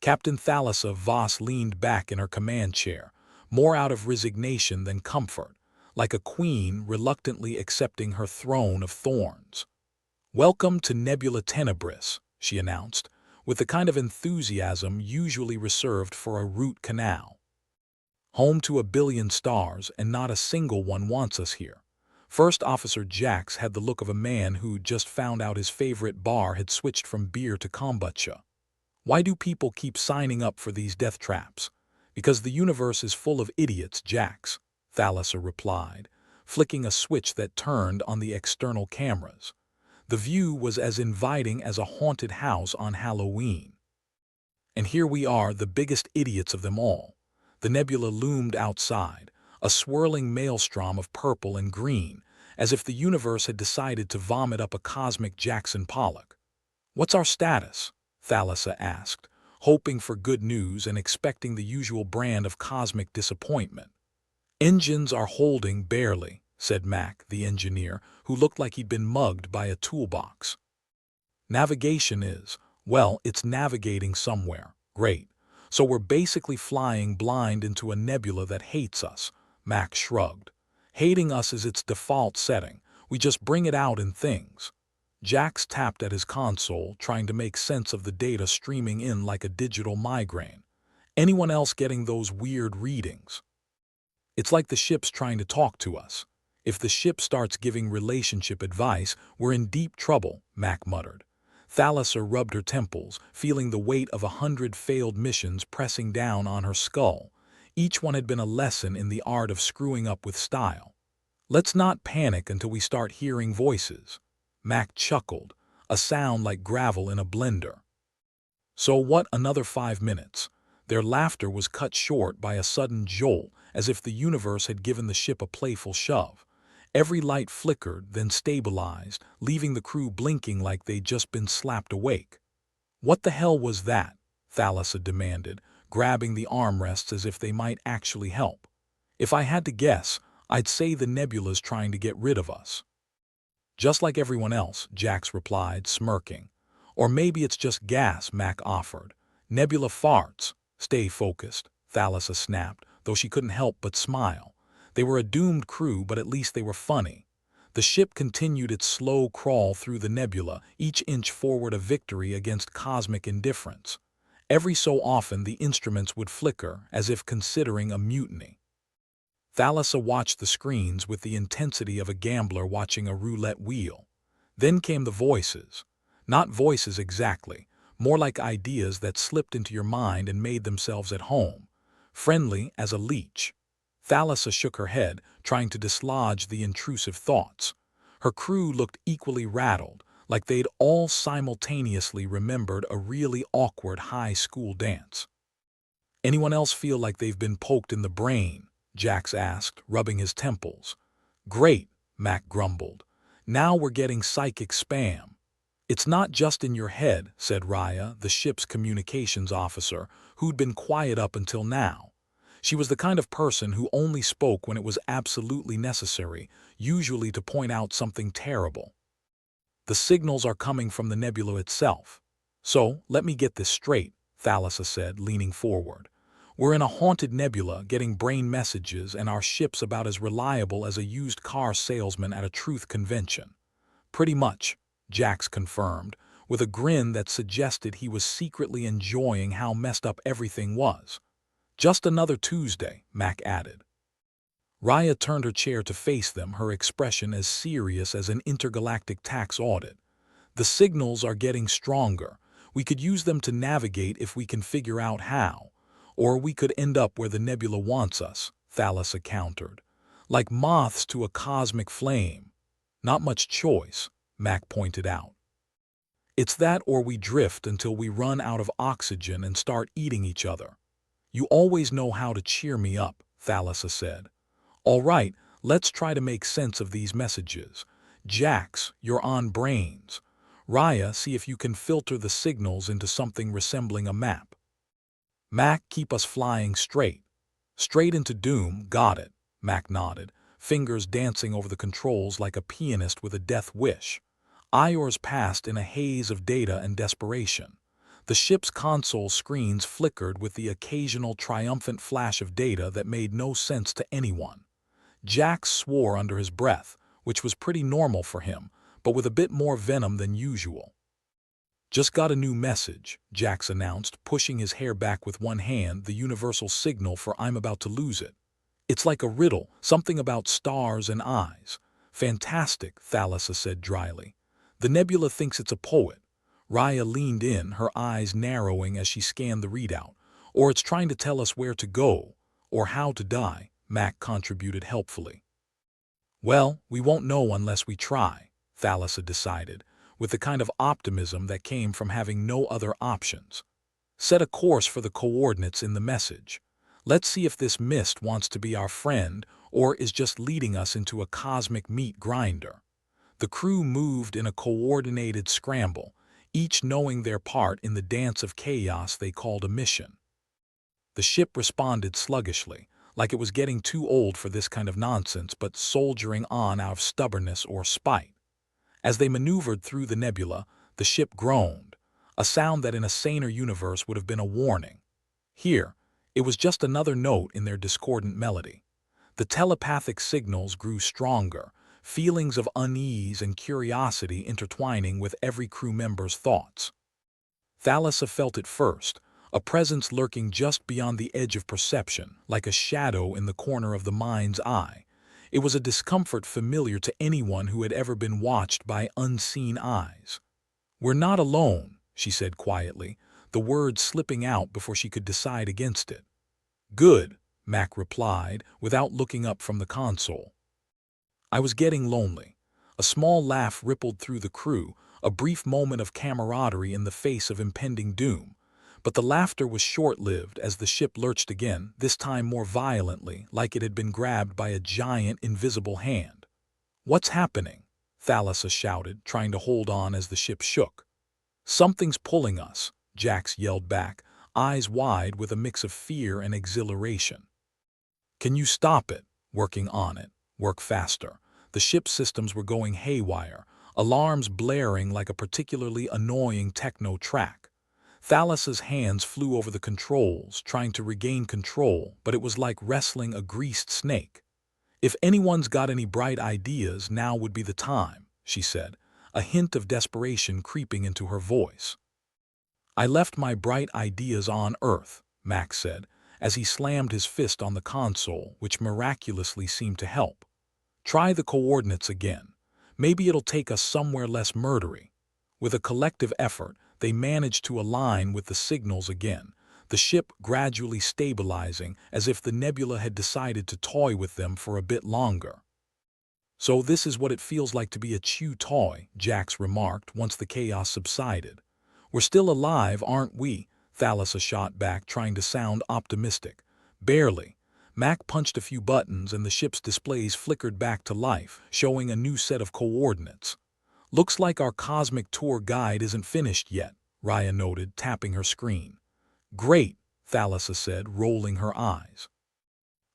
Captain Thalassa Voss leaned back in her command chair, more out of resignation than comfort, like a queen reluctantly accepting her throne of thorns. "Welcome to Nebula Tenebris," she announced, with the kind of enthusiasm usually reserved for a root canal. "Home to a billion stars, and not a single one wants us here." First Officer Jax had the look of a man who just found out his favorite bar had switched from beer to kombucha. "Why do people keep signing up for these death traps?" "Because the universe is full of idiots, Jax," Thalassa replied, flicking a switch that turned on the external cameras. The view was as inviting as a haunted house on Halloween. "And here we are, the biggest idiots of them all." The nebula loomed outside, a swirling maelstrom of purple and green, as if the universe had decided to vomit up a cosmic Jackson Pollock. "What's our status?" Thalassa asked, hoping for good news and expecting the usual brand of cosmic disappointment. "Engines are holding barely," said Mac, the engineer, who looked like he'd been mugged by a toolbox. "Navigation is, well, it's navigating somewhere. Great. So we're basically flying blind into a nebula that hates us," Mac shrugged. "Hating us is its default setting. We just bring it out in things." Jax tapped at his console, trying to make sense of the data streaming in like a digital migraine. "Anyone else getting those weird readings?" "It's like the ship's trying to talk to us. If the ship starts giving relationship advice, we're in deep trouble," Mac muttered. Thalassa rubbed her temples, feeling the weight of 100 failed missions pressing down on her skull. Each one had been a lesson in the art of screwing up with style. "Let's not panic until we start hearing voices." Mac chuckled, a sound like gravel in a blender. "So what, another 5 minutes?" Their laughter was cut short by a sudden jolt, as if the universe had given the ship a playful shove. Every light flickered, then stabilized, leaving the crew blinking like they'd just been slapped awake. "What the hell was that?" Thalassa demanded, grabbing the armrests as if they might actually help. "If I had to guess, I'd say the nebula's trying to get rid of us." "Just like everyone else," Jax replied, smirking. "Or maybe it's just gas," Mac offered. "Nebula farts." "Stay focused," Thalassa snapped, though she couldn't help but smile. They were a doomed crew, but at least they were funny. The ship continued its slow crawl through the nebula, each inch forward a victory against cosmic indifference. Every so often the instruments would flicker, as if considering a mutiny. Thalassa watched the screens with the intensity of a gambler watching a roulette wheel. Then came the voices. Not voices exactly, more like ideas that slipped into your mind and made themselves at home. Friendly as a leech. Thalassa shook her head, trying to dislodge the intrusive thoughts. Her crew looked equally rattled, like they'd all simultaneously remembered a really awkward high school dance. "Anyone else feel like they've been poked in the brain?" Jax asked, rubbing his temples. "Great," Mac grumbled. "Now we're getting psychic spam." "It's not just in your head," said Raya, the ship's communications officer, who'd been quiet up until now. She was the kind of person who only spoke when it was absolutely necessary, usually to point out something terrible. "The signals are coming from the nebula itself." "So, let me get this straight," Thalassa said, leaning forward. "We're in a haunted nebula getting brain messages, and our ship's about as reliable as a used car salesman at a truth convention." "Pretty much," Jax confirmed, with a grin that suggested he was secretly enjoying how messed up everything was. "Just another Tuesday," Mac added. Raya turned her chair to face them, her expression as serious as an intergalactic tax audit. "The signals are getting stronger. We could use them to navigate if we can figure out how. Or we could end up where the nebula wants us," Thalassa countered. "Like moths to a cosmic flame." "Not much choice," Mac pointed out. "It's that or we drift until we run out of oxygen and start eating each other." "You always know how to cheer me up," Thalassa said. "All right, let's try to make sense of these messages. Jax, you're on brains. Raya, see if you can filter the signals into something resembling a map. Mac, keep us flying straight." "Straight into doom, got it," Mac nodded, fingers dancing over the controls like a pianist with a death wish. Ior's passed in a haze of data and desperation. The ship's console screens flickered with the occasional triumphant flash of data that made no sense to anyone. Jax swore under his breath, which was pretty normal for him, but with a bit more venom than usual. "Just got a new message," Jax announced, pushing his hair back with one hand, the universal signal for "I'm about to lose it." "It's like a riddle, something about stars and eyes." "Fantastic," Thalassa said dryly. "The Nebula thinks it's a poet." Raya leaned in, her eyes narrowing as she scanned the readout. "Or it's trying to tell us where to go, or how to die," Mac contributed helpfully. "Well, we won't know unless we try," Thalassa decided, with the kind of optimism that came from having no other options. "Set a course for the coordinates in the message. Let's see if this mist wants to be our friend or is just leading us into a cosmic meat grinder." The crew moved in a coordinated scramble, each knowing their part in the dance of chaos they called a mission. The ship responded sluggishly, like it was getting too old for this kind of nonsense, but soldiering on out of stubbornness or spite. As they maneuvered through the nebula, the ship groaned, a sound that in a saner universe would have been a warning. Here, it was just another note in their discordant melody. The telepathic signals grew stronger, feelings of unease and curiosity intertwining with every crew member's thoughts. Thalassa felt it first, a presence lurking just beyond the edge of perception, like a shadow in the corner of the mind's eye. It was a discomfort familiar to anyone who had ever been watched by unseen eyes. "We're not alone," she said quietly, the words slipping out before she could decide against it. "Good," Mac replied, without looking up from the console. "I was getting lonely." A small laugh rippled through the crew, a brief moment of camaraderie in the face of impending doom. But the laughter was short-lived as the ship lurched again, this time more violently, like it had been grabbed by a giant, invisible hand. "What's happening?" Thalassa shouted, trying to hold on as the ship shook. "Something's pulling us," Jax yelled back, eyes wide with a mix of fear and exhilaration. "Can you stop it?" "Working on it. Work faster." The ship's systems were going haywire, alarms blaring like a particularly annoying techno track. Thalassa's hands flew over the controls, trying to regain control, but it was like wrestling a greased snake. "If anyone's got any bright ideas, now would be the time," she said, a hint of desperation creeping into her voice. "I left my bright ideas on Earth," Max said, as he slammed his fist on the console, which miraculously seemed to help. "Try the coordinates again. Maybe it'll take us somewhere less murdery." With a collective effort, they managed to align with the signals again, the ship gradually stabilizing as if the nebula had decided to toy with them for a bit longer. "So this is what it feels like to be a chew toy," Jax remarked once the chaos subsided. "We're still alive, aren't we?" Thalassa shot back, trying to sound optimistic. "Barely." Mac punched a few buttons and the ship's displays flickered back to life, showing a new set of coordinates. "Looks like our cosmic tour guide isn't finished yet," Raya noted, tapping her screen. "Great," Thalassa said, rolling her eyes.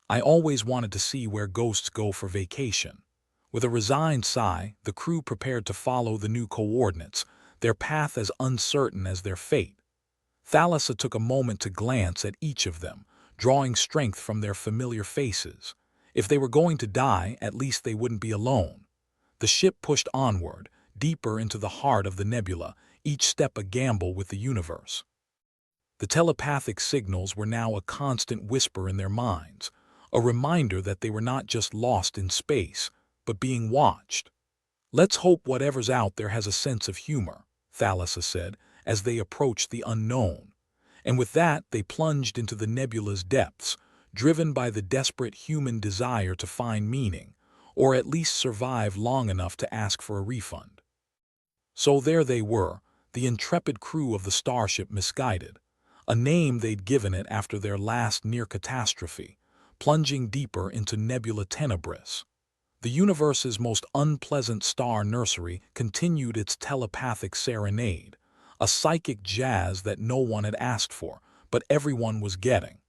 "I always wanted to see where ghosts go for vacation." With a resigned sigh, the crew prepared to follow the new coordinates, their path as uncertain as their fate. Thalassa took a moment to glance at each of them, drawing strength from their familiar faces. If they were going to die, at least they wouldn't be alone. The ship pushed onward, deeper into the heart of the nebula, each step a gamble with the universe. The telepathic signals were now a constant whisper in their minds, a reminder that they were not just lost in space, but being watched. "Let's hope whatever's out there has a sense of humor," Thalassa said, as they approached the unknown. And with that, they plunged into the nebula's depths, driven by the desperate human desire to find meaning, or at least survive long enough to ask for a refund. So there they were, the intrepid crew of the starship Misguided, a name they'd given it after their last near-catastrophe, plunging deeper into Nebula Tenebris. The universe's most unpleasant star nursery continued its telepathic serenade, a psychic jazz that no one had asked for, but everyone was getting.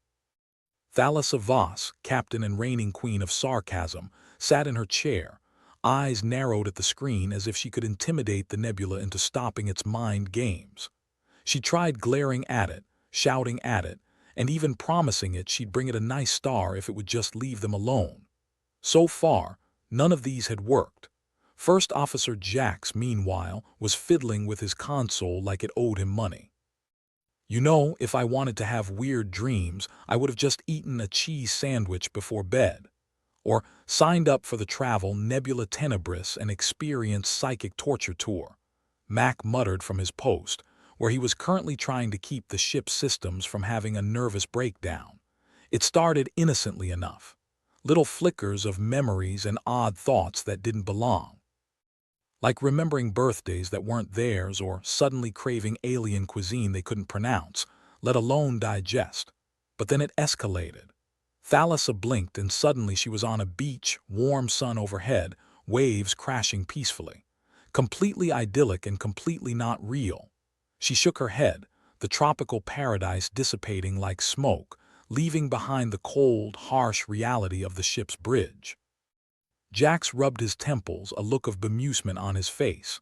Thalassa Voss, captain and reigning queen of sarcasm, sat in her chair, eyes narrowed at the screen as if she could intimidate the nebula into stopping its mind games. She tried glaring at it, shouting at it, and even promising it she'd bring it a nice star if it would just leave them alone. So far, none of these had worked. First Officer Jax, meanwhile, was fiddling with his console like it owed him money. You know, if I wanted to have weird dreams, I would have just eaten a cheese sandwich before bed. Or signed up for the travel Nebula Tenebris and experienced psychic torture tour. Mac muttered from his post, where he was currently trying to keep the ship's systems from having a nervous breakdown. It started innocently enough. Little flickers of memories and odd thoughts that didn't belong. Like remembering birthdays that weren't theirs or suddenly craving alien cuisine they couldn't pronounce, let alone digest. But then it escalated. Thalassa blinked and suddenly she was on a beach, warm sun overhead, waves crashing peacefully. Completely idyllic and completely not real. She shook her head, the tropical paradise dissipating like smoke, leaving behind the cold, harsh reality of the ship's bridge. Jax rubbed his temples, a look of bemusement on his face.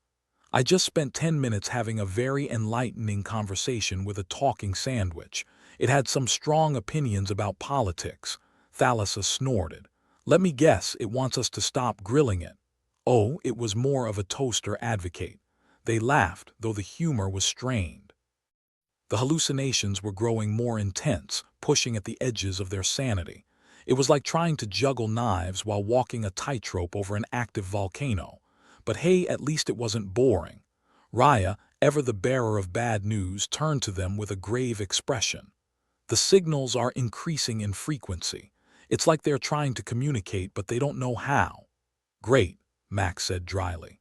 I just spent 10 minutes having a very enlightening conversation with a talking sandwich. It had some strong opinions about politics. Thalassa snorted. Let me guess, it wants us to stop grilling it. Oh, it was more of a toaster advocate. They laughed, though the humor was strained. The hallucinations were growing more intense, pushing at the edges of their sanity. It was like trying to juggle knives while walking a tightrope over an active volcano. But hey, at least it wasn't boring. Raya, ever the bearer of bad news, turned to them with a grave expression. The signals are increasing in frequency. It's like they're trying to communicate, but they don't know how. Great, Max said dryly.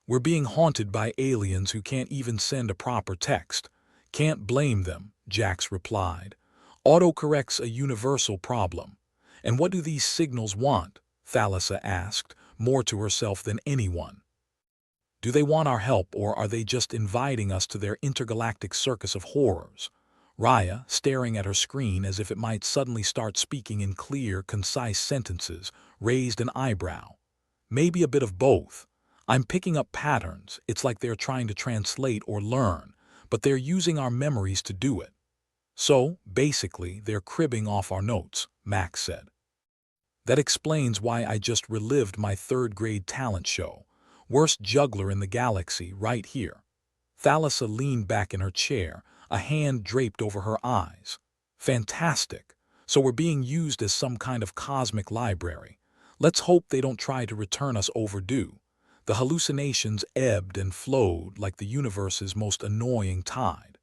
We're being haunted by aliens who can't even send a proper text. Can't blame them, Jax replied. Autocorrect's a universal problem. And what do these signals want? Thalassa asked, more to herself than anyone. Do they want our help, or are they just inviting us to their intergalactic circus of horrors? Raya, staring at her screen as if it might suddenly start speaking in clear, concise sentences, raised an eyebrow. Maybe a bit of both. I'm picking up patterns. It's like they're trying to translate or learn, but they're using our memories to do it. So, basically, they're cribbing off our notes, Max said. That explains why I just relived my third-grade talent show. Worst juggler in the galaxy, right here. Thalassa leaned back in her chair, a hand draped over her eyes. Fantastic. So we're being used as some kind of cosmic library. Let's hope they don't try to return us overdue. The hallucinations ebbed and flowed like the universe's most annoying tide.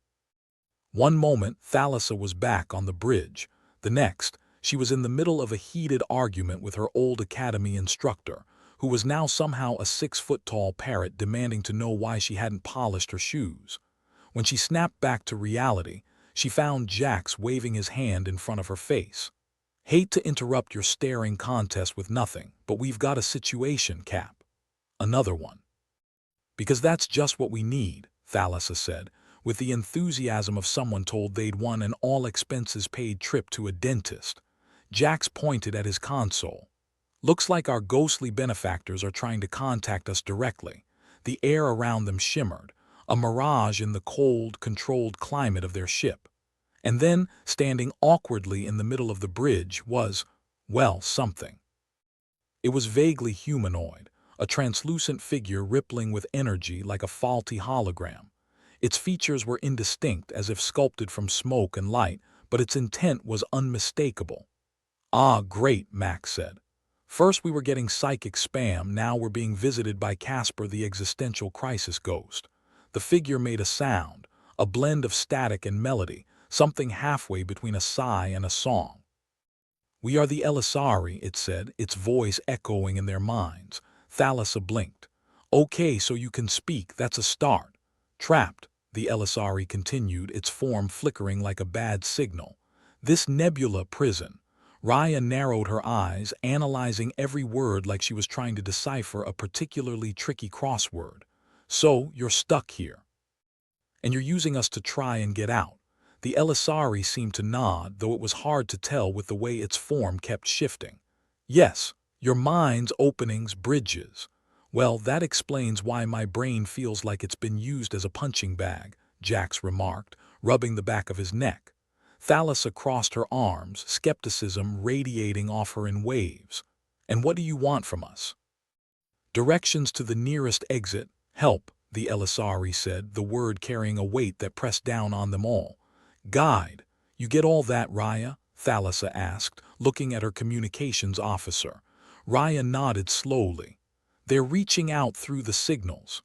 One moment, Thalassa was back on the bridge. The next, she was in the middle of a heated argument with her old academy instructor, who was now somehow a 6-foot-tall parrot demanding to know why she hadn't polished her shoes. When she snapped back to reality, she found Jax waving his hand in front of her face. Hate to interrupt your staring contest with nothing, but we've got a situation, Cap. Another one. Because that's just what we need, Thalassa said, with the enthusiasm of someone told they'd won an all-expenses-paid trip to a dentist. Jax pointed at his console. Looks like our ghostly benefactors are trying to contact us directly. The air around them shimmered, a mirage in the cold, controlled climate of their ship. And then, standing awkwardly in the middle of the bridge was, well, something. It was vaguely humanoid, a translucent figure rippling with energy like a faulty hologram. Its features were indistinct, as if sculpted from smoke and light, but its intent was unmistakable. Ah, great, Max said. First we were getting psychic spam, now we're being visited by Casper the existential crisis ghost. The figure made a sound, a blend of static and melody, something halfway between a sigh and a song. We are the Elisari, it said, its voice echoing in their minds. Thalassa blinked. Okay, so you can speak, that's a start. Trapped, the Elisari continued, its form flickering like a bad signal. This Nebula prison. Raya narrowed her eyes, analyzing every word like she was trying to decipher a particularly tricky crossword. So, you're stuck here. And you're using us to try and get out. The Elisari seemed to nod, though it was hard to tell with the way its form kept shifting. Yes, your mind's openings, bridges. Well, that explains why my brain feels like it's been used as a punching bag, Jax remarked, rubbing the back of his neck. Thalassa crossed her arms, skepticism radiating off her in waves. "And what do you want from us?" "Directions to the nearest exit. Help," the Elisari said, the word carrying a weight that pressed down on them all. "Guide. You get all that, Raya?" Thalassa asked, looking at her communications officer. Raya nodded slowly. "They're reaching out through the signals.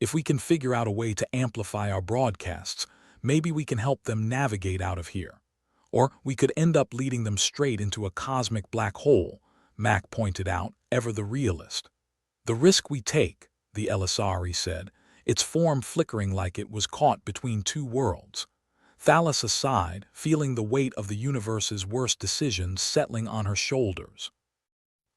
If we can figure out a way to amplify our broadcasts, maybe we can help them navigate out of here. Or we could end up leading them straight into a cosmic black hole," Mac pointed out, ever the realist. "The risk we take," the Elisari said, its form flickering like it was caught between two worlds. Thalassa sighed, feeling the weight of the universe's worst decisions settling on her shoulders.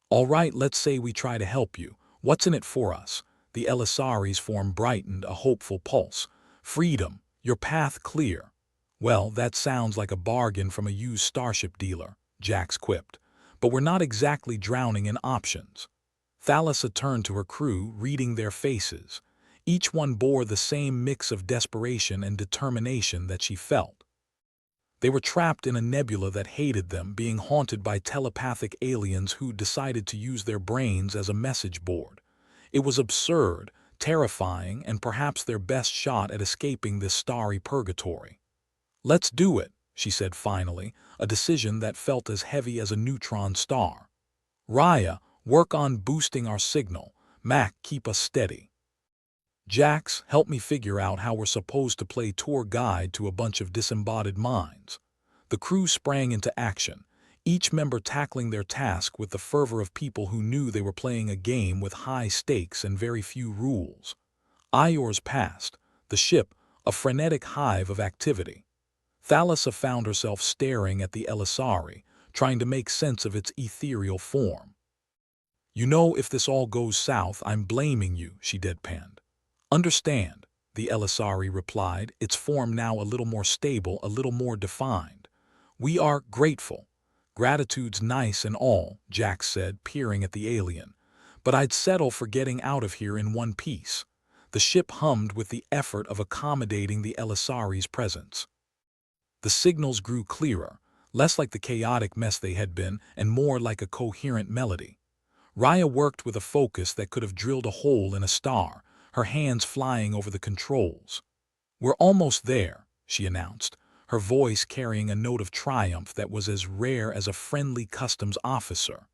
"All right, let's say we try to help you. What's in it for us?" The Elisari's form brightened, a hopeful pulse. "Freedom. Your path clear." "Well, that sounds like a bargain from a used starship dealer," Jax quipped. "But we're not exactly drowning in options." Thalassa turned to her crew, reading their faces. Each one bore the same mix of desperation and determination that she felt. They were trapped in a nebula that hated them, being haunted by telepathic aliens who decided to use their brains as a message board. It was absurd, terrifying, and perhaps their best shot at escaping this starry purgatory. "Let's do it," she said finally, a decision that felt as heavy as a neutron star. "Raya, work on boosting our signal. Mac, keep us steady. Jax, help me figure out how we're supposed to play tour guide to a bunch of disembodied minds." The crew sprang into action, each member tackling their task with the fervor of people who knew they were playing a game with high stakes and very few rules. Hours passed, the ship, a frenetic hive of activity. Thalassa found herself staring at the Elisari, trying to make sense of its ethereal form. "You know, if this all goes south, I'm blaming you," she deadpanned. "Understand," the Elisari replied, its form now a little more stable, a little more defined. "We are grateful. Gratitude's nice and all," Jax said, peering at the alien. "But I'd settle for getting out of here in one piece." The ship hummed with the effort of accommodating the Elisari's presence. The signals grew clearer, less like the chaotic mess they had been, and more like a coherent melody. Raya worked with a focus that could have drilled a hole in a star, her hands flying over the controls. "We're almost there," she announced, her voice carrying a note of triumph that was as rare as a friendly customs officer.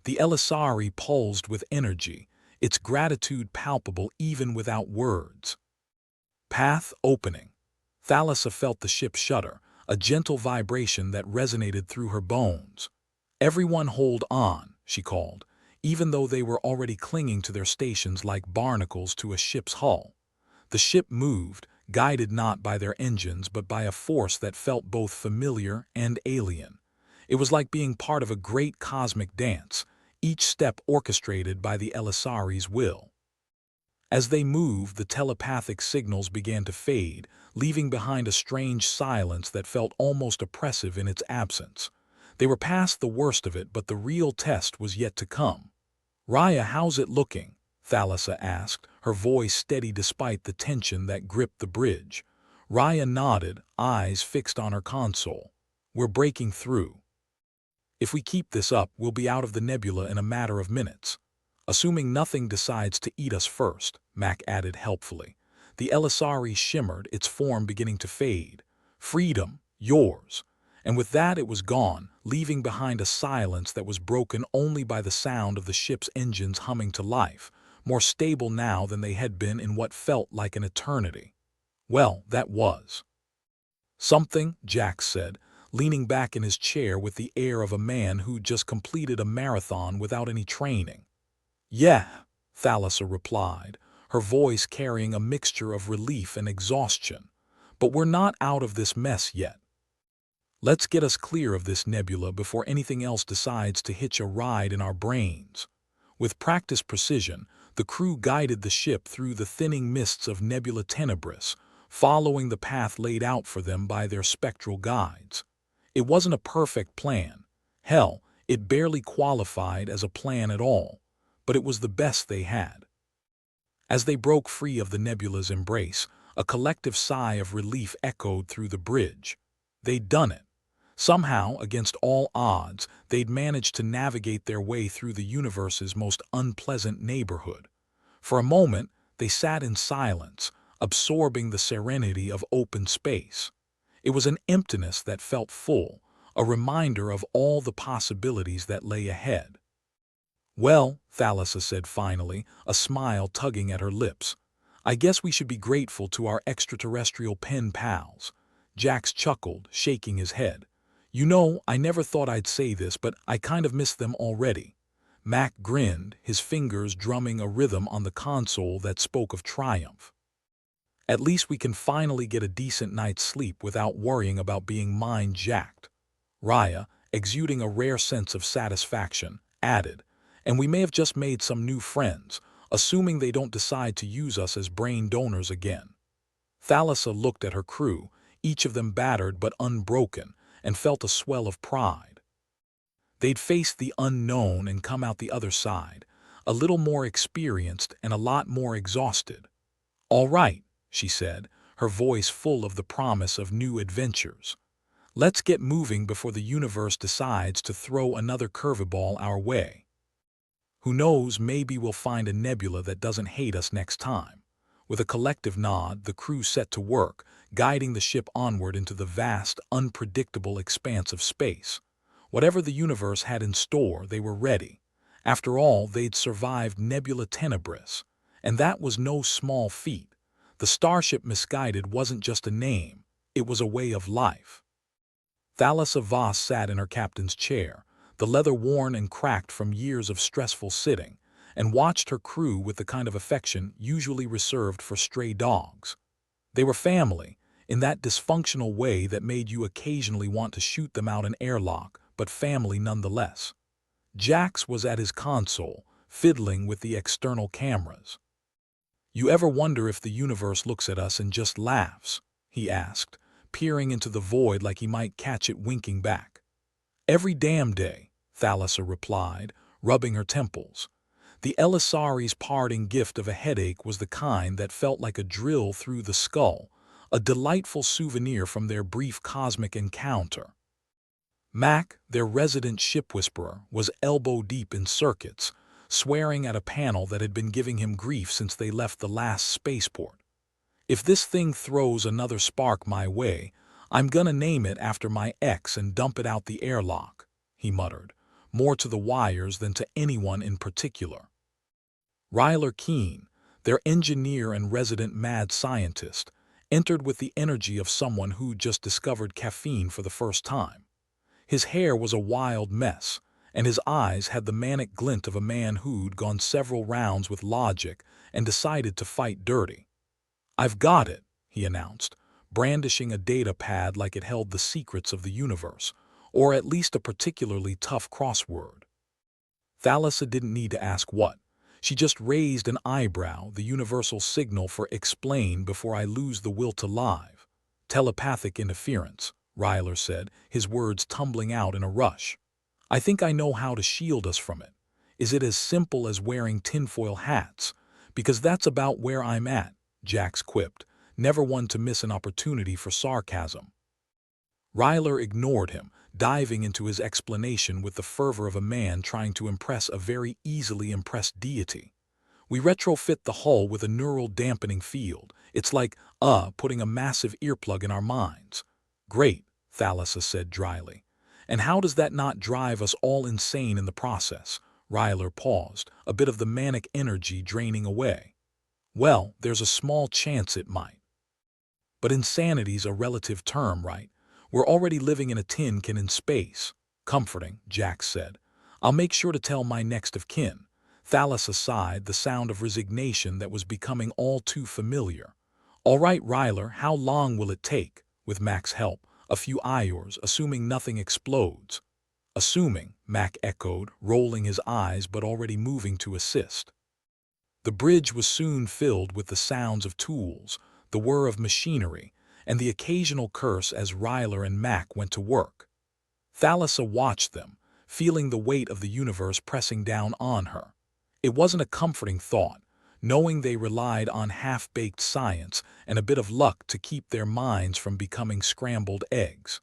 The Elisari pulsed with energy, its gratitude palpable even without words. Path opening. Thalassa felt the ship shudder, a gentle vibration that resonated through her bones. "Everyone hold on," she called, even though they were already clinging to their stations like barnacles to a ship's hull. The ship moved, guided not by their engines but by a force that felt both familiar and alien. It was like being part of a great cosmic dance, each step orchestrated by the Elisari's will. As they moved, the telepathic signals began to fade, leaving behind a strange silence that felt almost oppressive in its absence. They were past the worst of it, but the real test was yet to come. "Raya, how's it looking?" Thalassa asked, her voice steady despite the tension that gripped the bridge. Raya nodded, eyes fixed on her console. "We're breaking through. If we keep this up, we'll be out of the nebula in a matter of minutes. Assuming nothing decides to eat us first," Mac added helpfully. The Elisari shimmered, its form beginning to fade. "Freedom, yours." And with that it was gone, leaving behind a silence that was broken only by the sound of the ship's engines humming to life, more stable now than they had been in what felt like an eternity. "Well, that was something," Jax said, leaning back in his chair with the air of a man who just completed a marathon without any training. "Yeah," Thalassa replied, her voice carrying a mixture of relief and exhaustion. "But we're not out of this mess yet. Let's get us clear of this nebula before anything else decides to hitch a ride in our brains." With practiced precision, the crew guided the ship through the thinning mists of Nebula Tenebris, following the path laid out for them by their spectral guides. It wasn't a perfect plan. Hell, it barely qualified as a plan at all, but it was the best they had. As they broke free of the nebula's embrace, A collective sigh of relief echoed through the bridge. They'd done it. Somehow, against all odds, they'd managed to navigate their way through the universe's most unpleasant neighborhood. For a moment, they sat in silence, absorbing the serenity of open space. It was an emptiness that felt full, a reminder of all the possibilities that lay ahead. "Well," Thalassa said finally, a smile tugging at her lips, "I guess we should be grateful to our extraterrestrial pen pals." Jax chuckled, shaking his head. "You know, I never thought I'd say this, but I kind of miss them already." Mac grinned, his fingers drumming a rhythm on the console that spoke of triumph. "At least we can finally get a decent night's sleep without worrying about being mind-jacked." Raya, exuding a rare sense of satisfaction, added, "And we may have just made some new friends, assuming they don't decide to use us as brain donors again." Thalassa looked at her crew, each of them battered but unbroken, and felt a swell of pride. They'd faced the unknown and come out the other side, a little more experienced and a lot more exhausted. "All right," she said, her voice full of the promise of new adventures. "Let's get moving before the universe decides to throw another curveball our way. Who knows, maybe we'll find a nebula that doesn't hate us next time." With a collective nod, the crew set to work, guiding the ship onward into the vast, unpredictable expanse of space. Whatever the universe had in store, they were ready. After all, they'd survived Nebula Tenebris, and that was no small feat. The starship Misguided wasn't just a name, it was a way of life. Thalassa Voss sat in her captain's chair, the leather worn and cracked from years of stressful sitting, and watched her crew with the kind of affection usually reserved for stray dogs. They were family, in that dysfunctional way that made you occasionally want to shoot them out an airlock, but family nonetheless. Jax was at his console, fiddling with the external cameras. "You ever wonder if the universe looks at us and just laughs?" he asked, peering into the void like he might catch it winking back. "Every damn day," Thalassa replied, rubbing her temples. The Elisari's parting gift of a headache was the kind that felt like a drill through the skull, a delightful souvenir from their brief cosmic encounter. Mac, their resident ship whisperer, was elbow-deep in circuits, swearing at a panel that had been giving him grief since they left the last spaceport. "If this thing throws another spark my way, I'm gonna name it after my ex and dump it out the airlock," he muttered, more to the wires than to anyone in particular. Ryler Keene, their engineer and resident mad scientist, entered with the energy of someone who'd just discovered caffeine for the first time. His hair was a wild mess, and his eyes had the manic glint of a man who'd gone several rounds with logic and decided to fight dirty. "I've got it," he announced, brandishing a data pad like it held the secrets of the universe, or at least a particularly tough crossword. Thalassa didn't need to ask what. She just raised an eyebrow, the universal signal for "explain before I lose the will to live." "Telepathic interference," Ryler said, his words tumbling out in a rush. "I think I know how to shield us from it. Is it as simple as wearing tinfoil hats? Because that's about where I'm at," Jax quipped, never one to miss an opportunity for sarcasm. Ryler ignored him, diving into his explanation with the fervor of a man trying to impress a very easily impressed deity. "We retrofit the hull with a neural dampening field. It's like, putting a massive earplug in our minds." "Great," Thalassa said dryly. "And how does that not drive us all insane in the process?" Ryler paused, a bit of the manic energy draining away. "Well, there's a small chance it might. But insanity's a relative term, right? We're already living in a tin can in space." "Comforting," Jax said. "I'll make sure to tell my next of kin." Thalassa sighed, the sound of resignation that was becoming all too familiar. "All right, Ryler, how long will it take?" With Mac's help, a few hours, assuming nothing explodes. "Assuming," Mac echoed, rolling his eyes but already moving to assist. The bridge was soon filled with the sounds of tools, the whir of machinery, and the occasional curse as Ryler and Mac went to work. Thalassa watched them, feeling the weight of the universe pressing down on her. It wasn't a comforting thought, knowing they relied on half-baked science and a bit of luck to keep their minds from becoming scrambled eggs.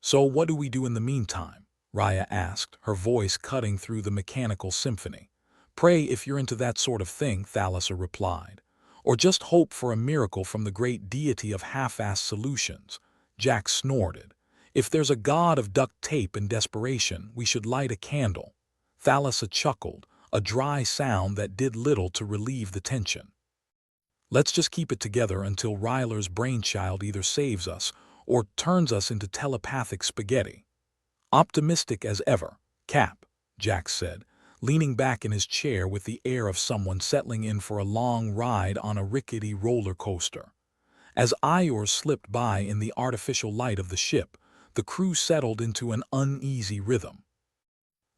"So what do we do in the meantime?" Raya asked, her voice cutting through the mechanical symphony. "Pray if you're into that sort of thing," Thalassa replied. "Or just hope for a miracle from the great deity of half-assed solutions." Jack snorted. "If there's a god of duct tape and desperation, we should light a candle." Thalassa chuckled, a dry sound that did little to relieve the tension. "Let's just keep it together until Ryler's brainchild either saves us or turns us into telepathic spaghetti." "Optimistic as ever, Cap," Jack said, leaning back in his chair with the air of someone settling in for a long ride on a rickety roller coaster. As Ior slipped by in the artificial light of the ship, the crew settled into an uneasy rhythm.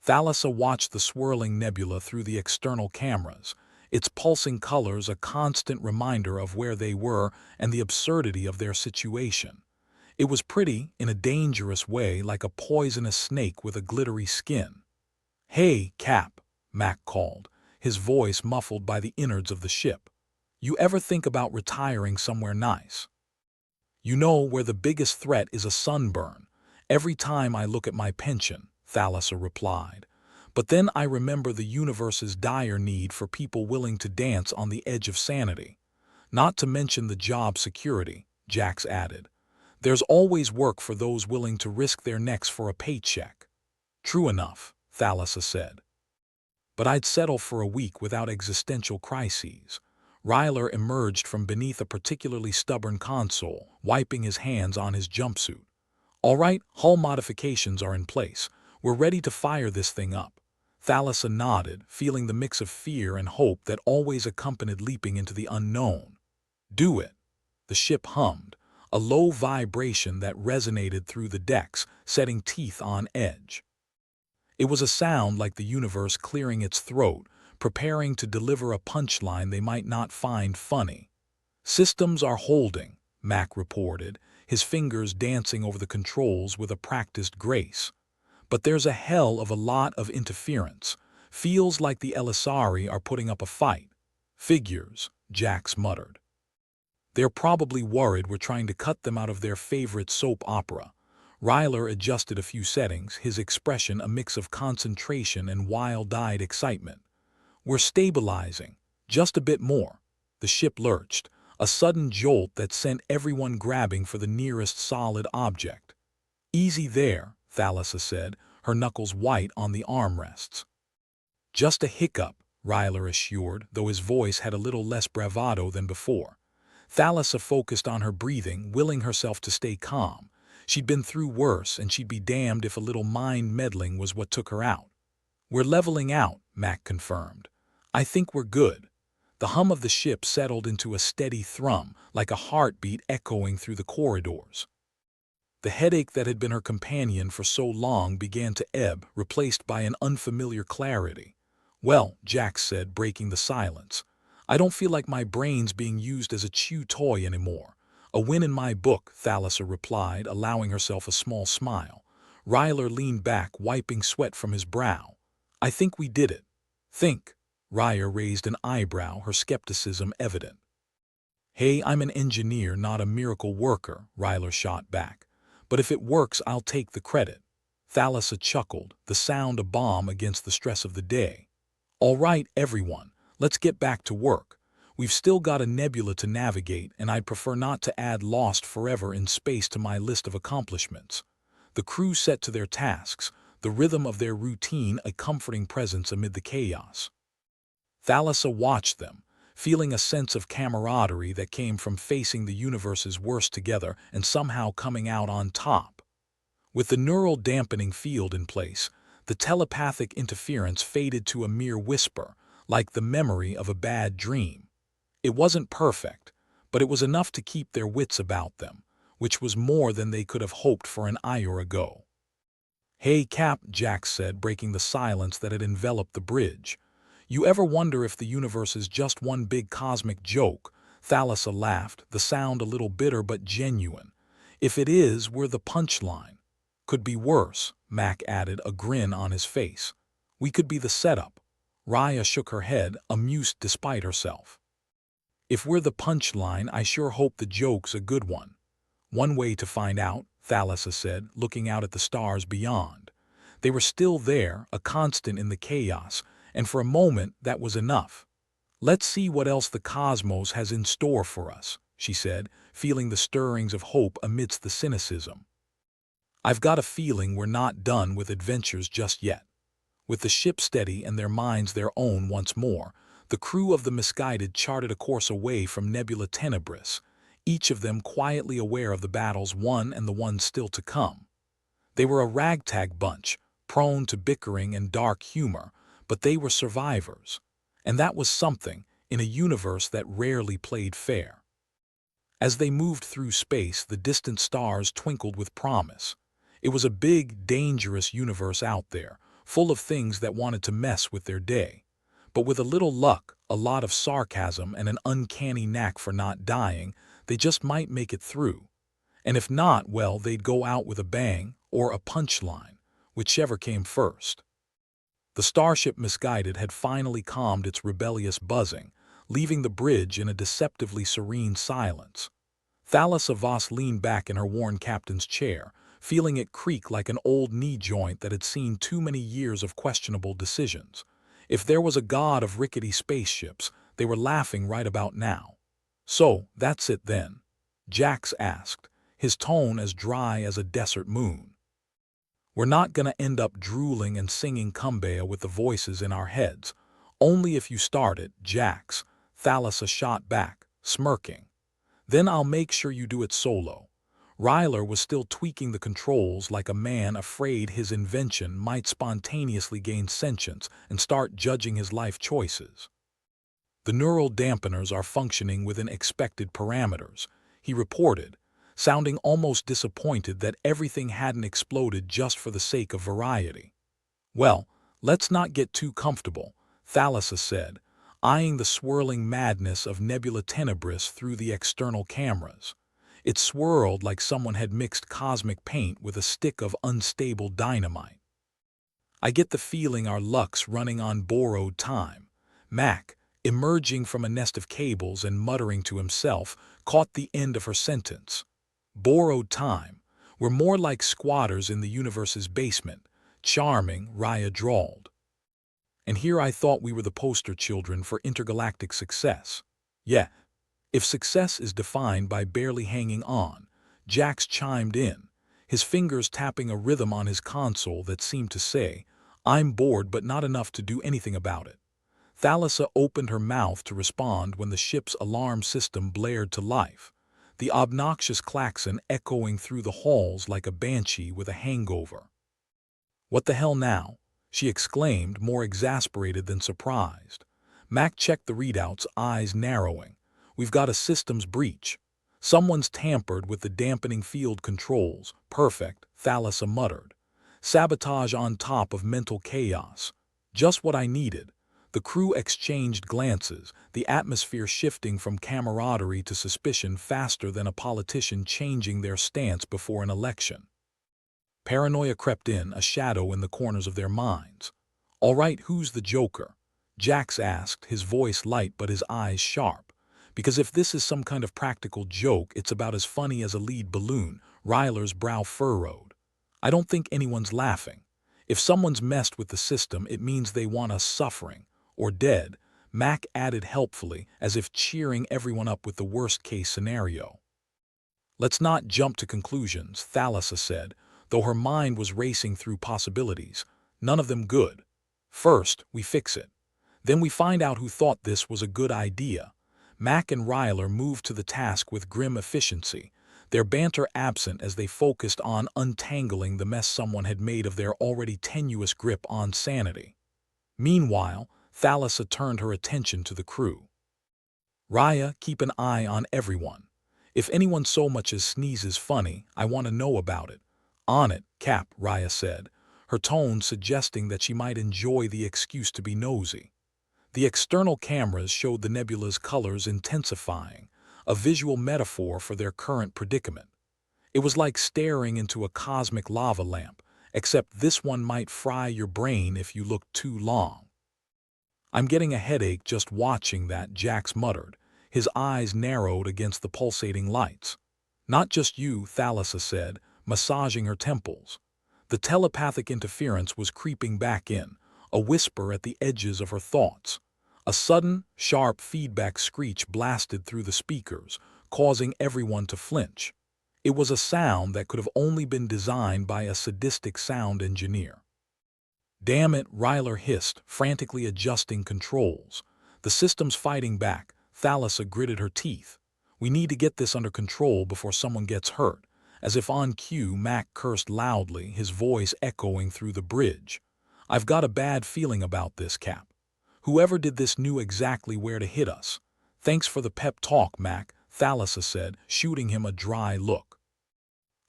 Thalassa watched the swirling nebula through the external cameras, its pulsing colors a constant reminder of where they were and the absurdity of their situation. It was pretty, in a dangerous way, like a poisonous snake with a glittery skin. "Hey, Cap," Mac called, his voice muffled by the innards of the ship. "You ever think about retiring somewhere nice? You know, where the biggest threat is a sunburn. Every time I look at my pension," Thalassa replied. "But then I remember the universe's dire need for people willing to dance on the edge of sanity. Not to mention the job security," Jax added. "There's always work for those willing to risk their necks for a paycheck." "True enough," Thalassa said. "But I'd settle for a week without existential crises." Ryler emerged from beneath a particularly stubborn console, wiping his hands on his jumpsuit. "All right, hull modifications are in place. We're ready to fire this thing up." Thalassa nodded, feeling the mix of fear and hope that always accompanied leaping into the unknown. "Do it." The ship hummed, a low vibration that resonated through the decks, setting teeth on edge. It was a sound like the universe clearing its throat, preparing to deliver a punchline they might not find funny. "Systems are holding," Mac reported, his fingers dancing over the controls with a practiced grace. "But there's a hell of a lot of interference. Feels like the Elisari are putting up a fight." "Figures," Jax muttered. "They're probably worried we're trying to cut them out of their favorite soap opera." Ryler adjusted a few settings, his expression a mix of concentration and wild-eyed excitement. "We're stabilizing. Just a bit more." The ship lurched, a sudden jolt that sent everyone grabbing for the nearest solid object. "Easy there," Thalassa said, her knuckles white on the armrests. "Just a hiccup," Ryler assured, though his voice had a little less bravado than before. Thalassa focused on her breathing, willing herself to stay calm. She'd been through worse, and she'd be damned if a little mind meddling was what took her out. "We're leveling out," Mac confirmed. "I think we're good." The hum of the ship settled into a steady thrum, like a heartbeat echoing through the corridors. The headache that had been her companion for so long began to ebb, replaced by an unfamiliar clarity. "Well," Jack said, breaking the silence, "I don't feel like my brain's being used as a chew toy anymore." "A win in my book," Thalassa replied, allowing herself a small smile. Ryler leaned back, wiping sweat from his brow. "I think we did it." "Think?" Raya raised an eyebrow, her skepticism evident. "Hey, I'm an engineer, not a miracle worker," Ryler shot back. "But if it works, I'll take the credit." Thalassa chuckled, the sound a balm against the stress of the day. "All right, everyone, let's get back to work. We've still got a nebula to navigate, and I'd prefer not to add Lost Forever in Space to my list of accomplishments." The crew set to their tasks, the rhythm of their routine a comforting presence amid the chaos. Thalassa watched them, feeling a sense of camaraderie that came from facing the universe's worst together and somehow coming out on top. With the neural dampening field in place, the telepathic interference faded to a mere whisper, like the memory of a bad dream. It wasn't perfect, but it was enough to keep their wits about them, which was more than they could have hoped for an hour ago. "Hey, Cap," Jack said, breaking the silence that had enveloped the bridge. "You ever wonder if the universe is just one big cosmic joke?" Thalassa laughed, the sound a little bitter but genuine. "If it is, we're the punchline." "Could be worse," Mac added, a grin on his face. "We could be the setup." Raya shook her head, amused despite herself. If we're the punchline, I sure hope the joke's a good one. One way to find out, Thalassa said, looking out at the stars beyond. They were still there, a constant in the chaos, and for a moment that was enough. Let's see what else the cosmos has in store for us, she said, feeling the stirrings of hope amidst the cynicism. I've got a feeling we're not done with adventures just yet. With the ship steady and their minds their own once more, the crew of the Misguided charted a course away from Nebula Tenebris, each of them quietly aware of the battles won and the ones still to come. They were a ragtag bunch, prone to bickering and dark humor, but they were survivors. And that was something, in a universe that rarely played fair. As they moved through space, the distant stars twinkled with promise. It was a big, dangerous universe out there, full of things that wanted to mess with their day. But with a little luck, a lot of sarcasm, and an uncanny knack for not dying, they just might make it through. And if not, well, they'd go out with a bang, or a punchline, whichever came first. The starship Misguided had finally calmed its rebellious buzzing, leaving the bridge in a deceptively serene silence. Thalassa Voss leaned back in her worn captain's chair, feeling it creak like an old knee joint that had seen too many years of questionable decisions. If there was a god of rickety spaceships, they were laughing right about now. So, that's it then? Jax asked, his tone as dry as a desert moon. We're not gonna end up drooling and singing Cumbaya with the voices in our heads. Only if you start it, Jax, Thalassa shot back, smirking. Then I'll make sure you do it solo. Ryler was still tweaking the controls like a man afraid his invention might spontaneously gain sentience and start judging his life choices. The neural dampeners are functioning within expected parameters, he reported, sounding almost disappointed that everything hadn't exploded just for the sake of variety. Well, let's not get too comfortable, Thalassa said, eyeing the swirling madness of Nebula Tenebris through the external cameras. It swirled like someone had mixed cosmic paint with a stick of unstable dynamite. I get the feeling our luck's running on borrowed time. Mac, emerging from a nest of cables and muttering to himself, caught the end of her sentence. Borrowed time. We're more like squatters in the universe's basement. Charming, Raya drawled. And here I thought we were the poster children for intergalactic success. Yeah, if success is defined by barely hanging on, Jax chimed in, his fingers tapping a rhythm on his console that seemed to say, I'm bored but not enough to do anything about it. Thalassa opened her mouth to respond when the ship's alarm system blared to life, the obnoxious klaxon echoing through the halls like a banshee with a hangover. What the hell now? She exclaimed, more exasperated than surprised. Mac checked the readouts, eyes narrowing. We've got a systems breach. Someone's tampered with the dampening field controls. Perfect, Thalassa muttered. Sabotage on top of mental chaos. Just what I needed. The crew exchanged glances, the atmosphere shifting from camaraderie to suspicion faster than a politician changing their stance before an election. Paranoia crept in, a shadow in the corners of their minds. All right, who's the joker? Jax asked, his voice light but his eyes sharp. Because if this is some kind of practical joke, it's about as funny as a lead balloon. Ryler's brow furrowed. I don't think anyone's laughing. If someone's messed with the system, it means they want us suffering. Or dead, Mac added helpfully, as if cheering everyone up with the worst-case scenario. Let's not jump to conclusions, Thalassa said, though her mind was racing through possibilities. None of them good. First, we fix it. Then we find out who thought this was a good idea. Mac and Ryler moved to the task with grim efficiency, their banter absent as they focused on untangling the mess someone had made of their already tenuous grip on sanity. Meanwhile, Thalassa turned her attention to the crew. Raya, keep an eye on everyone. If anyone so much as sneezes funny, I want to know about it. On it, Cap, Raya said, her tone suggesting that she might enjoy the excuse to be nosy. The external cameras showed the nebula's colors intensifying, a visual metaphor for their current predicament. It was like staring into a cosmic lava lamp, except this one might fry your brain if you looked too long. I'm getting a headache just watching that, Jax muttered, his eyes narrowed against the pulsating lights. Not just you, Thalassa said, massaging her temples. The telepathic interference was creeping back in, a whisper at the edges of her thoughts. A sudden, sharp feedback screech blasted through the speakers, causing everyone to flinch. It was a sound that could have only been designed by a sadistic sound engineer. Damn it, Ryler hissed, frantically adjusting controls. The system's fighting back. Thalassa gritted her teeth. We need to get this under control before someone gets hurt. As if on cue, Mac cursed loudly, his voice echoing through the bridge. I've got a bad feeling about this, Cap. Whoever did this knew exactly where to hit us. Thanks for the pep talk, Mac, Thalassa said, shooting him a dry look.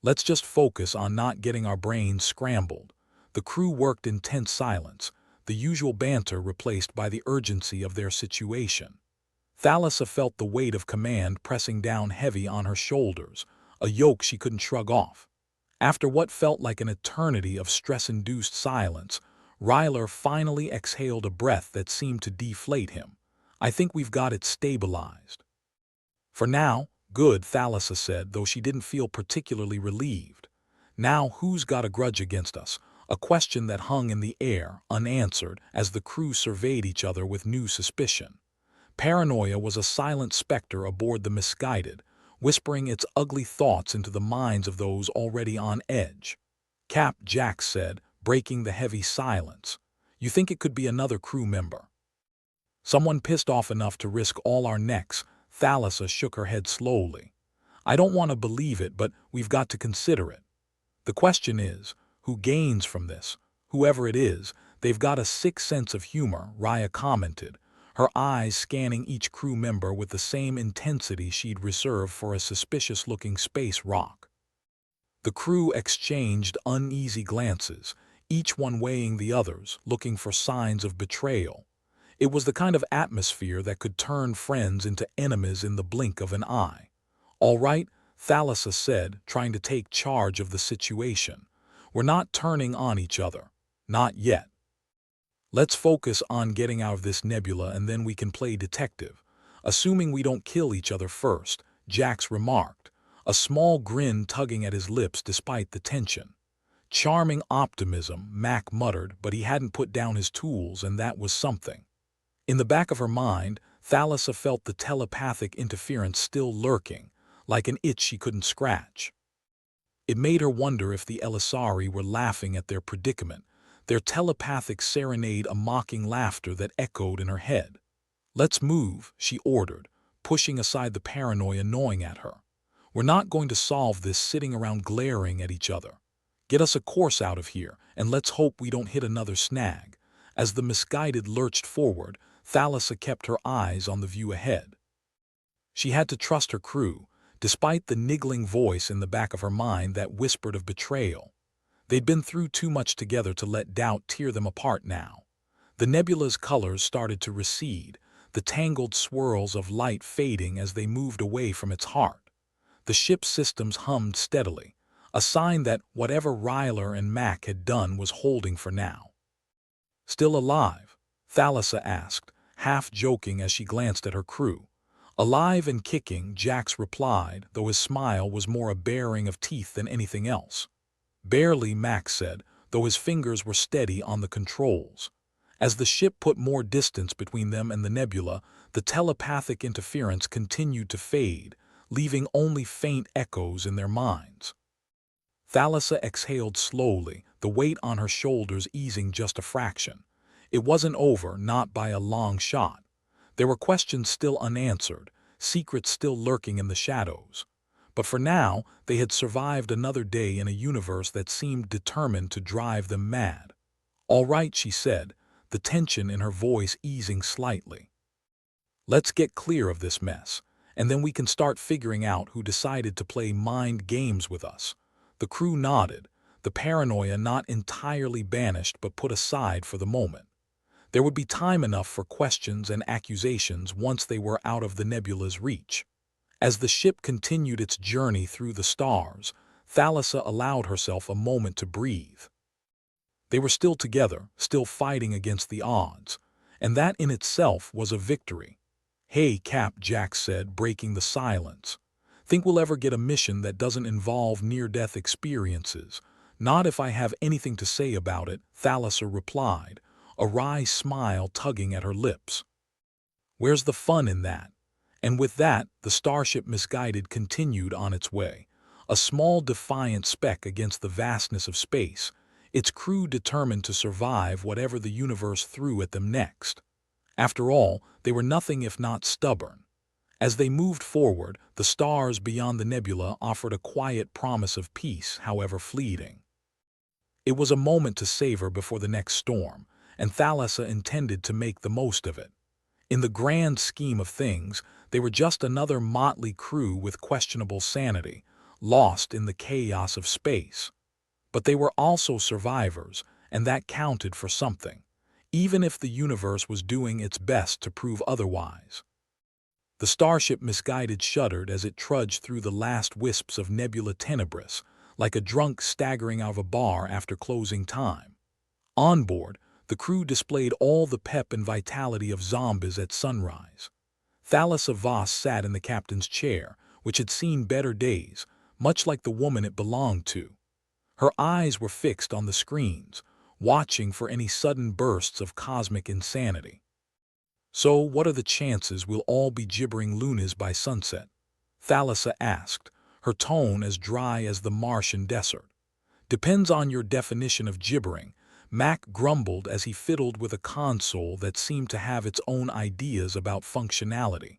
Let's just focus on not getting our brains scrambled. The crew worked in tense silence, the usual banter replaced by the urgency of their situation. Thalassa felt the weight of command pressing down heavy on her shoulders, a yoke she couldn't shrug off. After what felt like an eternity of stress-induced silence, Ryler finally exhaled a breath that seemed to deflate him. I think we've got it stabilized. For now, good, Thalassa said, though she didn't feel particularly relieved. Now who's got a grudge against us? A question that hung in the air, unanswered, as the crew surveyed each other with new suspicion. Paranoia was a silent specter aboard the misguided, whispering its ugly thoughts into the minds of those already on edge. Cap, Jax said, breaking the heavy silence. You think it could be another crew member? Someone pissed off enough to risk all our necks. Thalassa shook her head slowly. I don't want to believe it, but we've got to consider it. The question is, who gains from this? Whoever it is, they've got a sick sense of humor, Raya commented, her eyes scanning each crew member with the same intensity she'd reserved for a suspicious-looking space rock. The crew exchanged uneasy glances, each one weighing the others, looking for signs of betrayal. It was the kind of atmosphere that could turn friends into enemies in the blink of an eye. All right, Thalassa said, trying to take charge of the situation. We're not turning on each other. Not yet. Let's focus on getting out of this nebula and then we can play detective. Assuming we don't kill each other first, Jax remarked, a small grin tugging at his lips despite the tension. Charming optimism, Mac muttered, but he hadn't put down his tools and that was something. In the back of her mind, Thalassa felt the telepathic interference still lurking, like an itch she couldn't scratch. It made her wonder if the Elisari were laughing at their predicament, their telepathic serenade a mocking laughter that echoed in her head. Let's move, she ordered, pushing aside the paranoia gnawing at her. We're not going to solve this sitting around glaring at each other. Get us a course out of here, and let's hope we don't hit another snag. As the misguided lurched forward, Thalassa kept her eyes on the view ahead. She had to trust her crew, despite the niggling voice in the back of her mind that whispered of betrayal. They'd been through too much together to let doubt tear them apart now. The nebula's colors started to recede, the tangled swirls of light fading as they moved away from its heart. The ship's systems hummed steadily, a sign that whatever Ryler and Mac had done was holding for now. Still alive? Thalassa asked, half joking as she glanced at her crew. Alive and kicking, Jax replied, though his smile was more a baring of teeth than anything else. Barely, Max said, though his fingers were steady on the controls. As the ship put more distance between them and the nebula, the telepathic interference continued to fade, leaving only faint echoes in their minds. Thalassa exhaled slowly, the weight on her shoulders easing just a fraction. It wasn't over, not by a long shot. There were questions still unanswered, secrets still lurking in the shadows. But for now, they had survived another day in a universe that seemed determined to drive them mad. All right, she said, the tension in her voice easing slightly. Let's get clear of this mess, and then we can start figuring out who decided to play mind games with us. The crew nodded, the paranoia not entirely banished but put aside for the moment. There would be time enough for questions and accusations once they were out of the nebula's reach. As the ship continued its journey through the stars, Thalassa allowed herself a moment to breathe. They were still together, still fighting against the odds, and that in itself was a victory. "Hey, Cap," Jack said, breaking the silence. "Think we'll ever get a mission that doesn't involve near-death experiences?" "Not if I have anything to say about it," Thalassa replied, a wry smile tugging at her lips. "Where's the fun in that?" And with that, the starship Misguided continued on its way, a small defiant speck against the vastness of space, its crew determined to survive whatever the universe threw at them next. After all, they were nothing if not stubborn. As they moved forward, the stars beyond the nebula offered a quiet promise of peace, however fleeting. It was a moment to savor before the next storm, and Thalassa intended to make the most of it. In the grand scheme of things, they were just another motley crew with questionable sanity, lost in the chaos of space. But they were also survivors, and that counted for something, even if the universe was doing its best to prove otherwise. The starship Misguided shuddered as it trudged through the last wisps of nebula tenebris, like a drunk staggering out of a bar after closing time. On board, the crew displayed all the pep and vitality of zombies at sunrise. Thalassa Voss sat in the captain's chair, which had seen better days, much like the woman it belonged to. Her eyes were fixed on the screens, watching for any sudden bursts of cosmic insanity. "So, what are the chances we'll all be gibbering loonies by sunset?" Thalassa asked, her tone as dry as the Martian desert. "Depends on your definition of gibbering," Mac grumbled as he fiddled with a console that seemed to have its own ideas about functionality.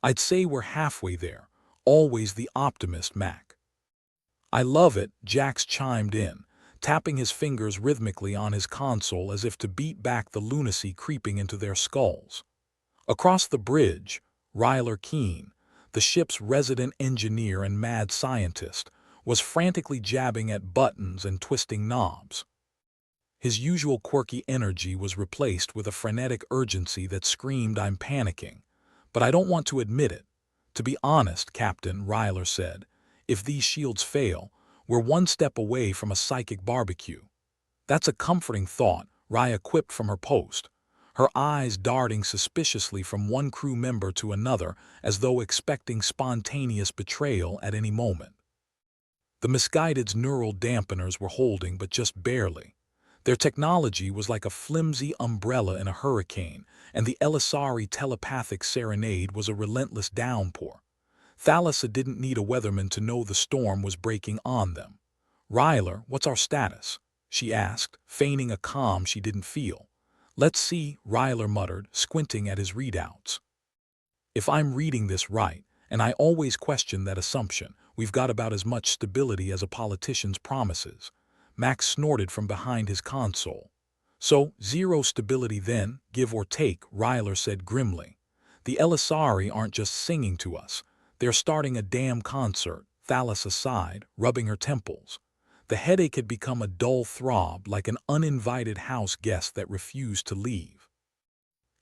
"I'd say we're halfway there, always the optimist, Mac." "I love it," Jax chimed in, tapping his fingers rhythmically on his console as if to beat back the lunacy creeping into their skulls. Across the bridge, Ryler Keene, the ship's resident engineer and mad scientist, was frantically jabbing at buttons and twisting knobs. His usual quirky energy was replaced with a frenetic urgency that screamed, "I'm panicking, but I don't want to admit it." "To be honest, Captain," Ryler said, "if these shields fail, we're one step away from a psychic barbecue." "That's a comforting thought," Raya quipped from her post, her eyes darting suspiciously from one crew member to another as though expecting spontaneous betrayal at any moment. The Misguided's neural dampeners were holding, but just barely. Their technology was like a flimsy umbrella in a hurricane, and the Elisari telepathic serenade was a relentless downpour. Thalassa didn't need a weatherman to know the storm was breaking on them. "Ryler, what's our status?" she asked, feigning a calm she didn't feel. "Let's see," Ryler muttered, squinting at his readouts. "If I'm reading this right, and I always question that assumption, we've got about as much stability as a politician's promises." Max snorted from behind his console. "So, zero stability then, give or take," Ryler said grimly. "The Elisari aren't just singing to us. They're starting a damn concert," Thalassa sighed, rubbing her temples. The headache had become a dull throb like an uninvited house guest that refused to leave.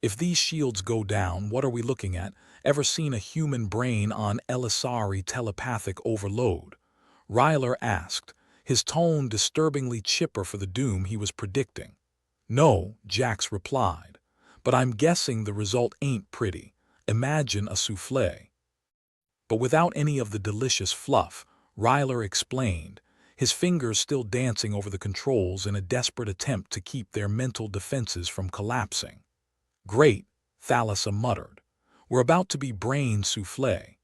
"If these shields go down, what are we looking at? Ever seen a human brain on Elisari telepathic overload?" Ryler asked, his tone disturbingly chipper for the doom he was predicting. "No," Jax replied, "but I'm guessing the result ain't pretty. Imagine a soufflé." But without any of the delicious fluff, Ryler explained, his fingers still dancing over the controls in a desperate attempt to keep their mental defenses from collapsing. "Great," Thalassa muttered. "We're about to be brain soufflé.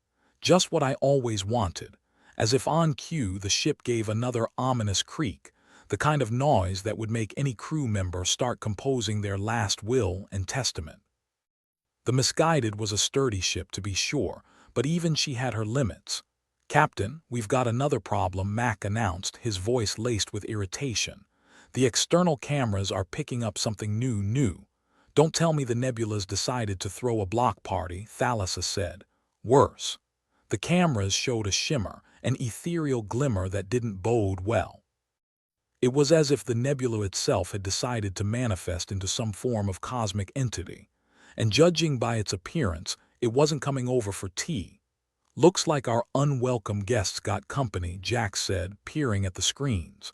Just what I always wanted." As if on cue, the ship gave another ominous creak, the kind of noise that would make any crew member start composing their last will and testament. The Misguided was a sturdy ship, to be sure, but even she had her limits. "Captain, we've got another problem," Mac announced, his voice laced with irritation. "The external cameras are picking up something new. Don't tell me the Nebula's decided to throw a block party," Thalassa said. "Worse." The cameras showed a shimmer, an ethereal glimmer that didn't bode well. It was as if the nebula itself had decided to manifest into some form of cosmic entity, and judging by its appearance, it wasn't coming over for tea. "Looks like our unwelcome guests got company," Jack said, peering at the screens.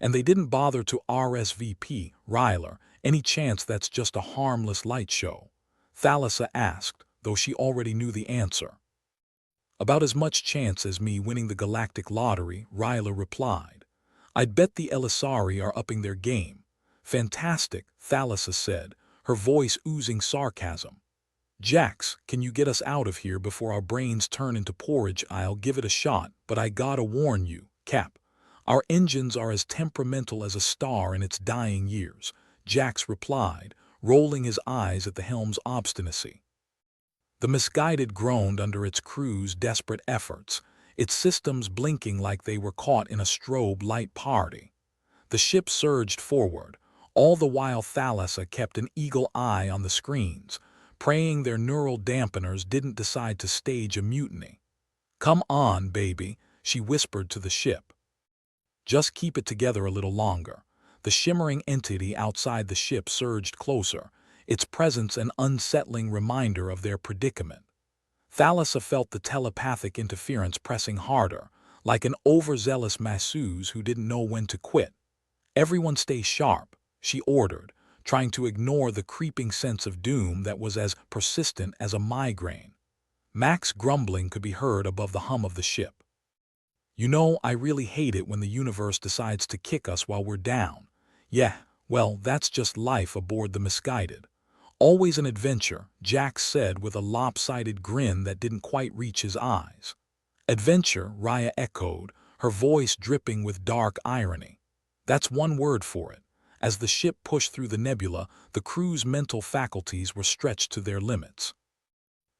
"And they didn't bother to RSVP," Ryler, Any chance that's just a harmless light show? Thalassa asked, though she already knew the answer. About as much chance as me winning the galactic lottery, Ryla replied. I'd bet the Elisari are upping their game. Fantastic, Thalassa said, her voice oozing sarcasm. Jax, can you get us out of here before our brains turn into porridge? I'll give it a shot, but I gotta warn you, Cap. Our engines are as temperamental as a star in its dying years, Jax replied, rolling his eyes at the helm's obstinacy. The misguided groaned under its crew's desperate efforts, its systems blinking like they were caught in a strobe light party. The ship surged forward, all the while Thalassa kept an eagle eye on the screens, praying their neural dampeners didn't decide to stage a mutiny. Come on, baby, she whispered to the ship. Just keep it together a little longer. The shimmering entity outside the ship surged closer, its presence an unsettling reminder of their predicament. Thalassa felt the telepathic interference pressing harder, like an overzealous masseuse who didn't know when to quit. Everyone stay sharp, she ordered, trying to ignore the creeping sense of doom that was as persistent as a migraine. Mac's grumbling could be heard above the hum of the ship. You know, I really hate it when the universe decides to kick us while we're down. Yeah, well, that's just life aboard the misguided. Always an adventure, Jax said with a lopsided grin that didn't quite reach his eyes. Adventure, Raya echoed, her voice dripping with dark irony. That's one word for it. As the ship pushed through the nebula, the crew's mental faculties were stretched to their limits.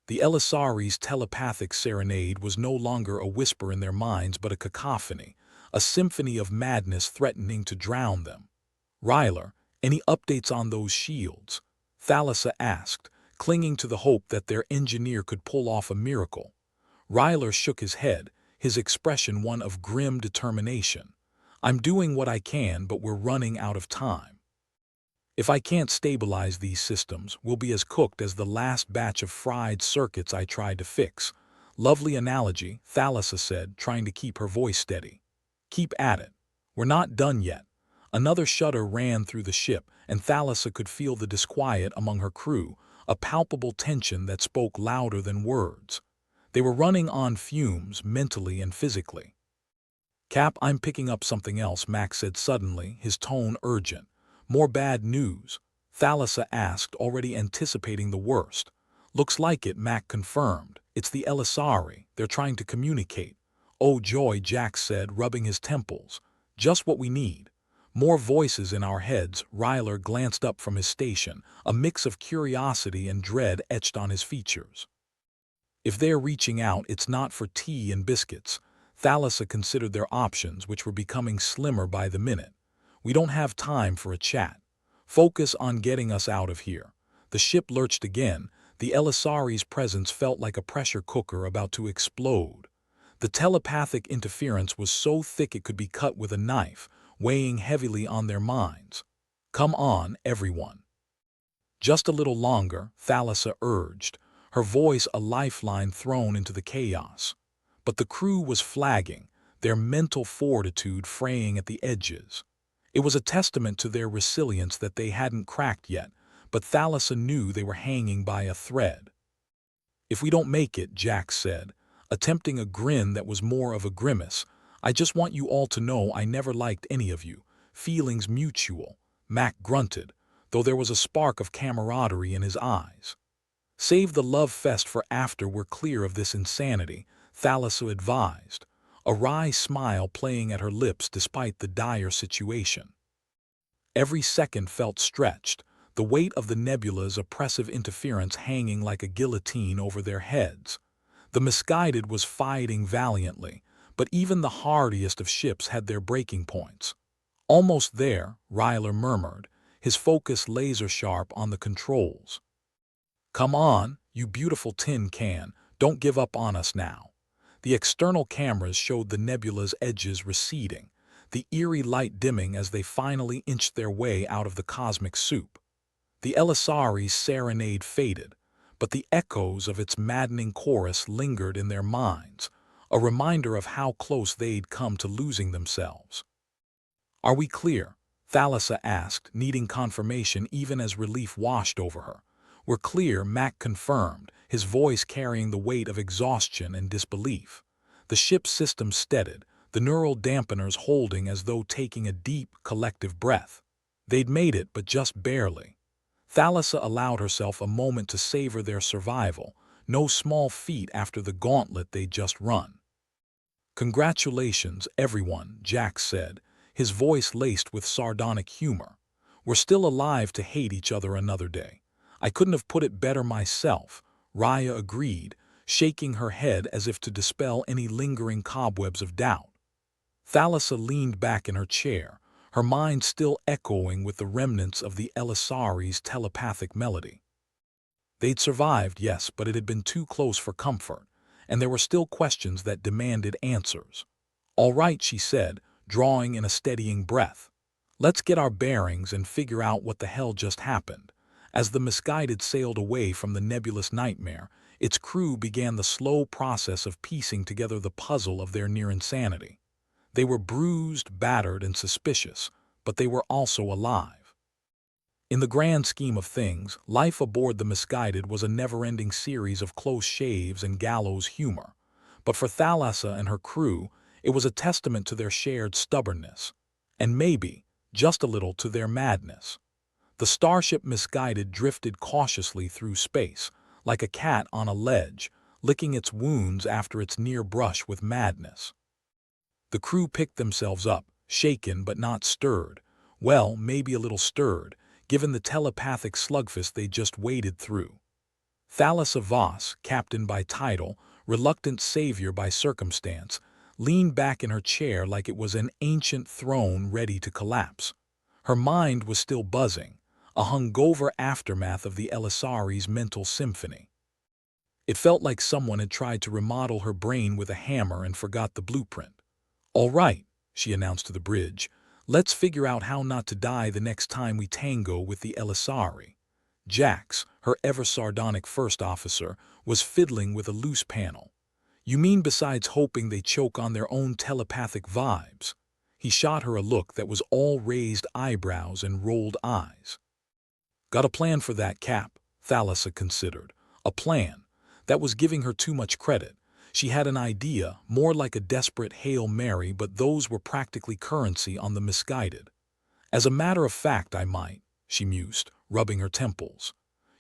The Elisari's telepathic serenade was no longer a whisper in their minds but a cacophony, a symphony of madness threatening to drown them. Ryler, any updates on those shields? Thalassa asked, clinging to the hope that their engineer could pull off a miracle. Ryler shook his head, his expression one of grim determination. I'm doing what I can, but we're running out of time. If I can't stabilize these systems, we'll be as cooked as the last batch of fried circuits I tried to fix. Lovely analogy, Thalassa said, trying to keep her voice steady. Keep at it. We're not done yet. Another shudder ran through the ship, and Thalassa could feel the disquiet among her crew, a palpable tension that spoke louder than words. They were running on fumes, mentally and physically. Cap, I'm picking up something else, Mac said suddenly, his tone urgent. More bad news? Thalassa asked, already anticipating the worst. Looks like it, Mac confirmed. It's the Elisari. They're trying to communicate. Oh joy, Jax said, rubbing his temples. Just what we need. More voices in our heads. Ryler glanced up from his station, a mix of curiosity and dread etched on his features. If they're reaching out, it's not for tea and biscuits. Thalassa considered their options, which were becoming slimmer by the minute. We don't have time for a chat. Focus on getting us out of here. The ship lurched again. The Elisari's presence felt like a pressure cooker about to explode. The telepathic interference was so thick it could be cut with a knife, weighing heavily on their minds. Come on, everyone. Just a little longer, Thalassa urged, her voice a lifeline thrown into the chaos. But the crew was flagging, their mental fortitude fraying at the edges. It was a testament to their resilience that they hadn't cracked yet, but Thalassa knew they were hanging by a thread. If we don't make it, Jax said, attempting a grin that was more of a grimace, I just want you all to know I never liked any of you. Feelings mutual, Mac grunted, though there was a spark of camaraderie in his eyes. Save the love fest for after we're clear of this insanity, Thalassa advised, a wry smile playing at her lips despite the dire situation. Every second felt stretched, the weight of the nebula's oppressive interference hanging like a guillotine over their heads. The misguided was fighting valiantly, but even the hardiest of ships had their breaking points. Almost there, Ryler murmured, his focus laser-sharp on the controls. Come on, you beautiful tin can, don't give up on us now. The external cameras showed the nebula's edges receding, the eerie light dimming as they finally inched their way out of the cosmic soup. The Elisari's serenade faded, but the echoes of its maddening chorus lingered in their minds, a reminder of how close they'd come to losing themselves. Are we clear? Thalassa asked, needing confirmation even as relief washed over her. "We're clear," Mac confirmed, his voice carrying the weight of exhaustion and disbelief. The ship's system steadied, the neural dampeners holding as though taking a deep, collective breath. They'd made it, but just barely. Thalassa allowed herself a moment to savor their survival, no small feat after the gauntlet they'd just run. "Congratulations, everyone," Jack said, his voice laced with sardonic humor. "We're still alive to hate each other another day. I couldn't have put it better myself," Raya agreed, shaking her head as if to dispel any lingering cobwebs of doubt. Thalassa leaned back in her chair, her mind still echoing with the remnants of the Elisari's telepathic melody. They'd survived, yes, but it had been too close for comfort, and there were still questions that demanded answers. "All right," she said, drawing in a steadying breath. "Let's get our bearings and figure out what the hell just happened." As the misguided sailed away from the nebulous nightmare, its crew began the slow process of piecing together the puzzle of their near insanity. They were bruised, battered, and suspicious, but they were also alive. In the grand scheme of things, life aboard the misguided was a never-ending series of close shaves and gallows humor. But for Thalassa and her crew, it was a testament to their shared stubbornness, and maybe, just a little, to their madness. The starship misguided drifted cautiously through space, like a cat on a ledge, licking its wounds after its near brush with madness. The crew picked themselves up, shaken but not stirred. Well, maybe a little stirred, given the telepathic slugfest they just waded through. Thalassa Voss, captain by title, reluctant savior by circumstance, leaned back in her chair like it was an ancient throne ready to collapse. Her mind was still buzzing, a hungover aftermath of the Elisari's mental symphony. It felt like someone had tried to remodel her brain with a hammer and forgot the blueprint. "All right," she announced to the bridge, "let's figure out how not to die the next time we tango with the Elisari." Jax, her ever-sardonic first officer, was fiddling with a loose panel. "You mean besides hoping they choke on their own telepathic vibes?" He shot her a look that was all raised eyebrows and rolled eyes. "Got a plan for that, Cap," Thalassa considered. A plan. That was giving her too much credit. She had an idea, more like a desperate Hail Mary, but those were practically currency on the misguided. "As a matter of fact, I might," she mused, rubbing her temples.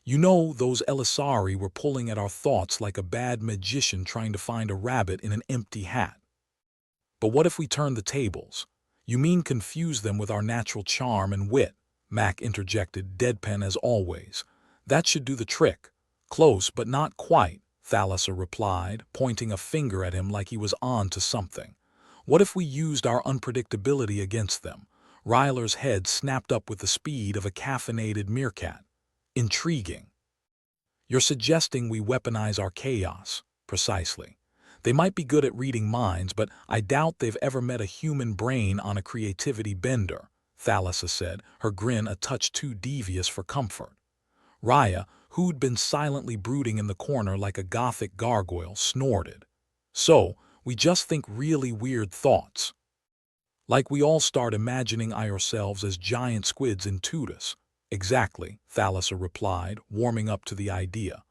"You know, those Elisari were pulling at our thoughts like a bad magician trying to find a rabbit in an empty hat." "But what if we turn the tables?" "You mean confuse them with our natural charm and wit," Mac interjected, deadpan as always. "That should do the trick." "Close, but not quite," Thalassa replied, pointing a finger at him like he was on to something. "What if we used our unpredictability against them?" Ryler's head snapped up with the speed of a caffeinated meerkat. "Intriguing." "You're suggesting we weaponize our chaos." "Precisely. They might be good at reading minds, but I doubt they've ever met a human brain on a creativity bender," Thalassa said, her grin a touch too devious for comfort. Raya, who'd been silently brooding in the corner like a gothic gargoyle, snorted. "So, we just think really weird thoughts. Like we all start imagining ourselves as giant squids in Tudus." "Exactly," Thalassa replied, warming up to the idea.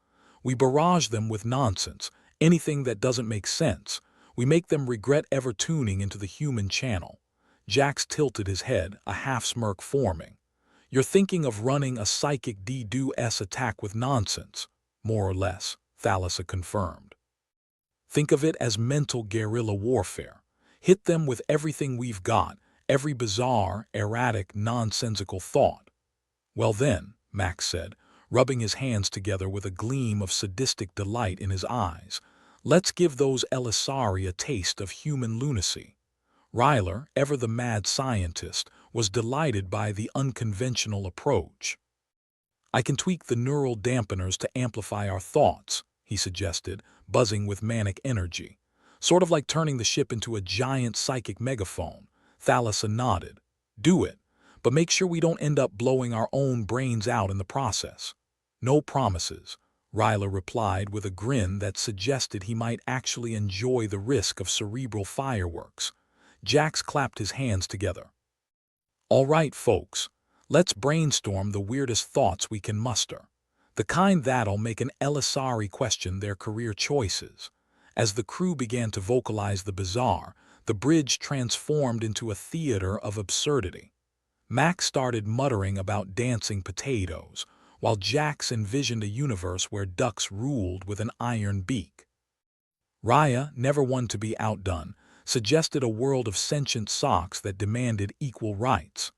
"We barrage them with nonsense, anything that doesn't make sense. We make them regret ever tuning into the human channel." Jax tilted his head, a half-smirk forming. "You're thinking of running a psychic DDoS attack with nonsense." "More or less," Thalassa confirmed. "Think of it as mental guerrilla warfare. Hit them with everything we've got, every bizarre, erratic, nonsensical thought." "Well then," Max said, rubbing his hands together with a gleam of sadistic delight in his eyes, "let's give those Elisari a taste of human lunacy." Ryler, ever the mad scientist, was delighted by the unconventional approach. "I can tweak the neural dampeners to amplify our thoughts," he suggested, buzzing with manic energy. "Sort of like turning the ship into a giant psychic megaphone." Thalassa nodded. "Do it, but make sure we don't end up blowing our own brains out in the process." "No promises," Ryler replied with a grin that suggested he might actually enjoy the risk of cerebral fireworks. Jax clapped his hands together. All right, folks, let's brainstorm the weirdest thoughts we can muster. The kind that'll make an Elisari question their career choices. As the crew began to vocalize the bizarre, the bridge transformed into a theater of absurdity. Max started muttering about dancing potatoes, while Jax envisioned a universe where ducks ruled with an iron beak. Raya, never one to be outdone, suggested a world of sentient socks that demanded equal rights.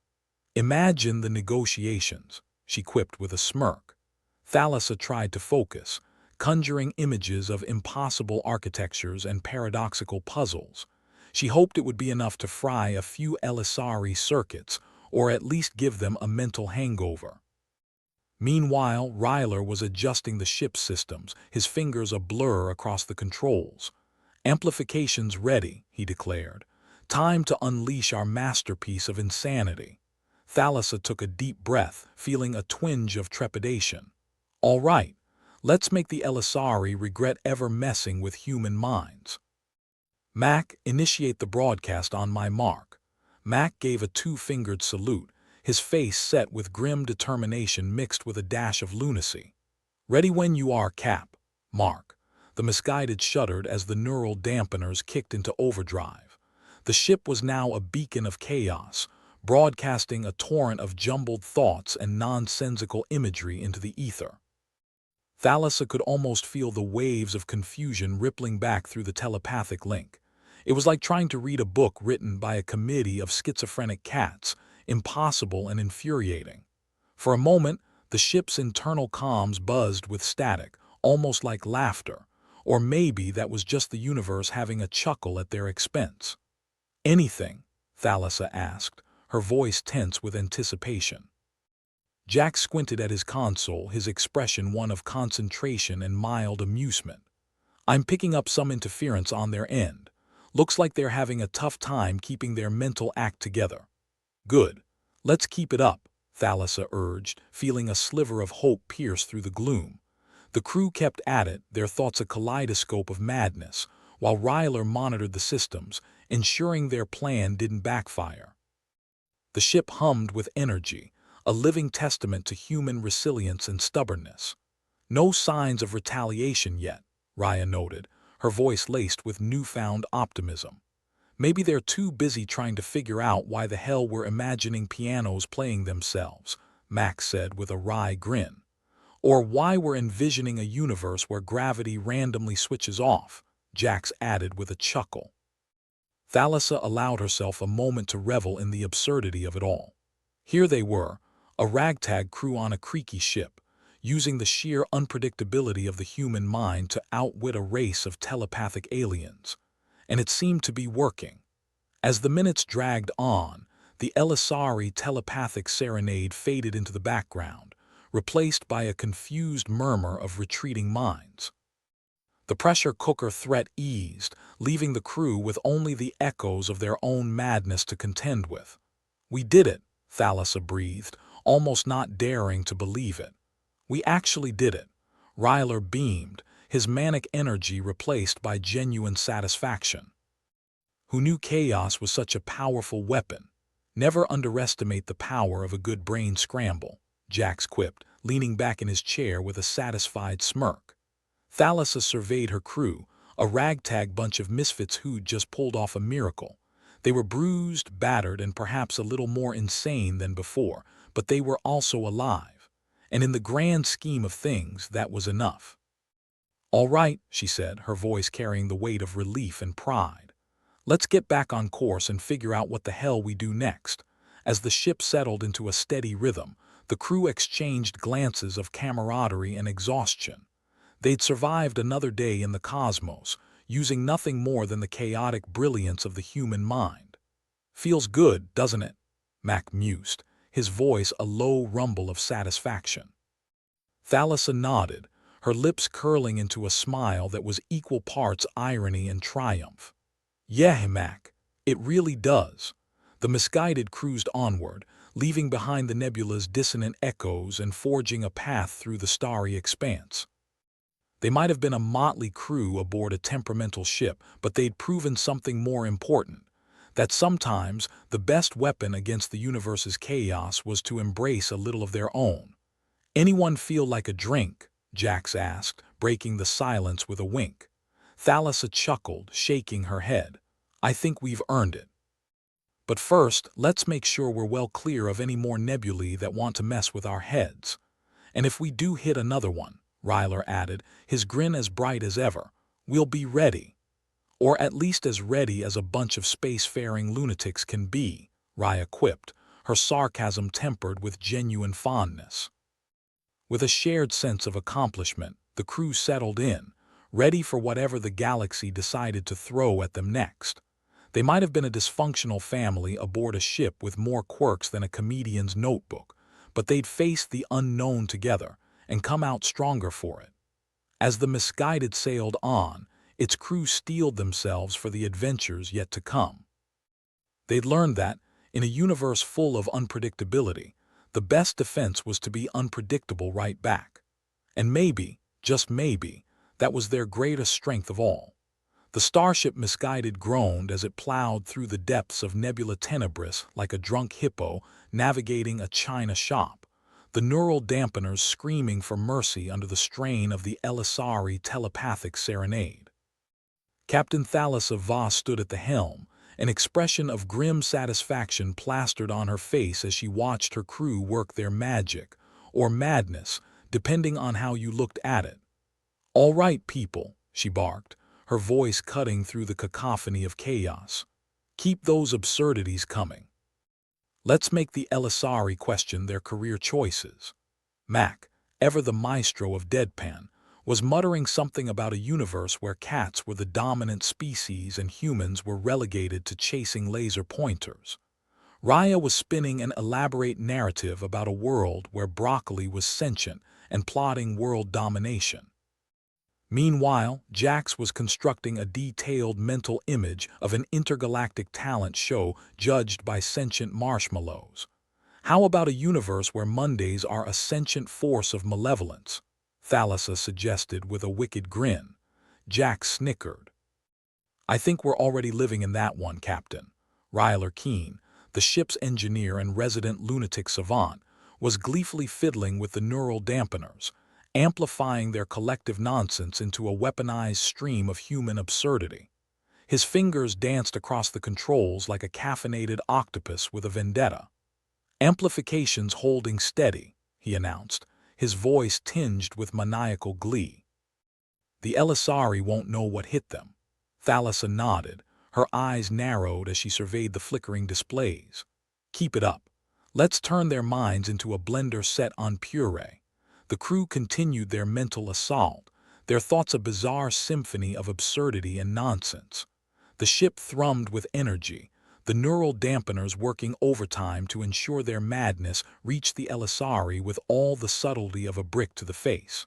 Imagine the negotiations, she quipped with a smirk. Thalassa tried to focus, conjuring images of impossible architectures and paradoxical puzzles. She hoped it would be enough to fry a few Elisari circuits, or at least give them a mental hangover. Meanwhile, Ryler was adjusting the ship's systems, his fingers a blur across the controls. "Amplifications ready," he declared. "Time to unleash our masterpiece of insanity." Thalassa took a deep breath, feeling a twinge of trepidation. "All right, let's make the Elisari regret ever messing with human minds." "Mac, initiate the broadcast on my mark." Mac gave a two-fingered salute, his face set with grim determination mixed with a dash of lunacy. "Ready when you are, Cap." "Mark." The misguided shuddered as the neural dampeners kicked into overdrive. The ship was now a beacon of chaos, broadcasting a torrent of jumbled thoughts and nonsensical imagery into the ether. Thalassa could almost feel the waves of confusion rippling back through the telepathic link. It was like trying to read a book written by a committee of schizophrenic cats, impossible and infuriating. For a moment, the ship's internal comms buzzed with static, almost like laughter, or maybe that was just the universe having a chuckle at their expense. "Anything?" Thalassa asked, her voice tense with anticipation. Jack squinted at his console, his expression one of concentration and mild amusement. "I'm picking up some interference on their end. Looks like they're having a tough time keeping their mental act together." "Good. Let's keep it up," Thalassa urged, feeling a sliver of hope pierce through the gloom. The crew kept at it, their thoughts a kaleidoscope of madness, while Ryler monitored the systems, ensuring their plan didn't backfire. The ship hummed with energy, a living testament to human resilience and stubbornness. "No signs of retaliation yet," Raya noted, her voice laced with newfound optimism. "Maybe they're too busy trying to figure out why the hell we're imagining pianos playing themselves," Max said with a wry grin. "Or why we're envisioning a universe where gravity randomly switches off," Jax added with a chuckle. Thalassa allowed herself a moment to revel in the absurdity of it all. Here they were, a ragtag crew on a creaky ship, using the sheer unpredictability of the human mind to outwit a race of telepathic aliens. And it seemed to be working. As the minutes dragged on, the Elisari telepathic serenade faded into the background, replaced by a confused murmur of retreating minds. The pressure cooker threat eased, leaving the crew with only the echoes of their own madness to contend with. "We did it," Thalassa breathed, almost not daring to believe it. "We actually did it." Ryler beamed, his manic energy replaced by genuine satisfaction. "Who knew chaos was such a powerful weapon? Never underestimate the power of a good brain scramble," Jax quipped, leaning back in his chair with a satisfied smirk. Thalassa surveyed her crew, a ragtag bunch of misfits who'd just pulled off a miracle. They were bruised, battered, and perhaps a little more insane than before, but they were also alive. And in the grand scheme of things, that was enough. "All right," she said, her voice carrying the weight of relief and pride. "Let's get back on course and figure out what the hell we do next." As the ship settled into a steady rhythm, the crew exchanged glances of camaraderie and exhaustion. They'd survived another day in the cosmos, using nothing more than the chaotic brilliance of the human mind. "Feels good, doesn't it?" Mac mused, his voice a low rumble of satisfaction. Thalassa nodded, her lips curling into a smile that was equal parts irony and triumph. "Yeah, Mac, it really does." The misguided cruised onward, leaving behind the nebula's dissonant echoes and forging a path through the starry expanse. They might have been a motley crew aboard a temperamental ship, but they'd proven something more important. that sometimes the best weapon against the universe's chaos was to embrace a little of their own. "Anyone feel like a drink?" Jax asked, breaking the silence with a wink. Thalassa chuckled, shaking her head. "I think we've earned it. But first, let's make sure we're well clear of any more nebulae that want to mess with our heads. And if we do hit another one," Ryler added, his grin as bright as ever, "we'll be ready. Or at least as ready as a bunch of spacefaring lunatics can be," Raya quipped, her sarcasm tempered with genuine fondness. With a shared sense of accomplishment, the crew settled in, ready for whatever the galaxy decided to throw at them next. They might have been a dysfunctional family aboard a ship with more quirks than a comedian's notebook, but they'd faced the unknown together and come out stronger for it. As the misguided sailed on, its crew steeled themselves for the adventures yet to come. They'd learned that, in a universe full of unpredictability, the best defense was to be unpredictable right back. And maybe, just maybe, that was their greatest strength of all. The starship misguided groaned as it plowed through the depths of Nebula Tenebris like a drunk hippo navigating a china shop, the neural dampeners screaming for mercy under the strain of the Elisari telepathic serenade. Captain Thalassa Voss stood at the helm, an expression of grim satisfaction plastered on her face as she watched her crew work their magic, or madness, depending on how you looked at it. "All right, people," she barked, her voice cutting through the cacophony of chaos. "Keep those absurdities coming. Let's make the Elisari question their career choices." Mac, ever the maestro of deadpan, was muttering something about a universe where cats were the dominant species and humans were relegated to chasing laser pointers. Raya was spinning an elaborate narrative about a world where broccoli was sentient and plotting world domination. Meanwhile, Jax was constructing a detailed mental image of an intergalactic talent show judged by sentient marshmallows. "How about a universe where Mondays are a sentient force of malevolence?" Thalassa suggested with a wicked grin. Jax snickered. "I think we're already living in that one, Captain." Ryler Keene, the ship's engineer and resident lunatic savant, was gleefully fiddling with the neural dampeners, amplifying their collective nonsense into a weaponized stream of human absurdity. His fingers danced across the controls like a caffeinated octopus with a vendetta. "Amplification's holding steady," he announced, his voice tinged with maniacal glee. "The Elisari won't know what hit them." Thalassa nodded, her eyes narrowed as she surveyed the flickering displays. "Keep it up. Let's turn their minds into a blender set on puree." The crew continued their mental assault, their thoughts a bizarre symphony of absurdity and nonsense. The ship thrummed with energy, the neural dampeners working overtime to ensure their madness reached the Elisari with all the subtlety of a brick to the face.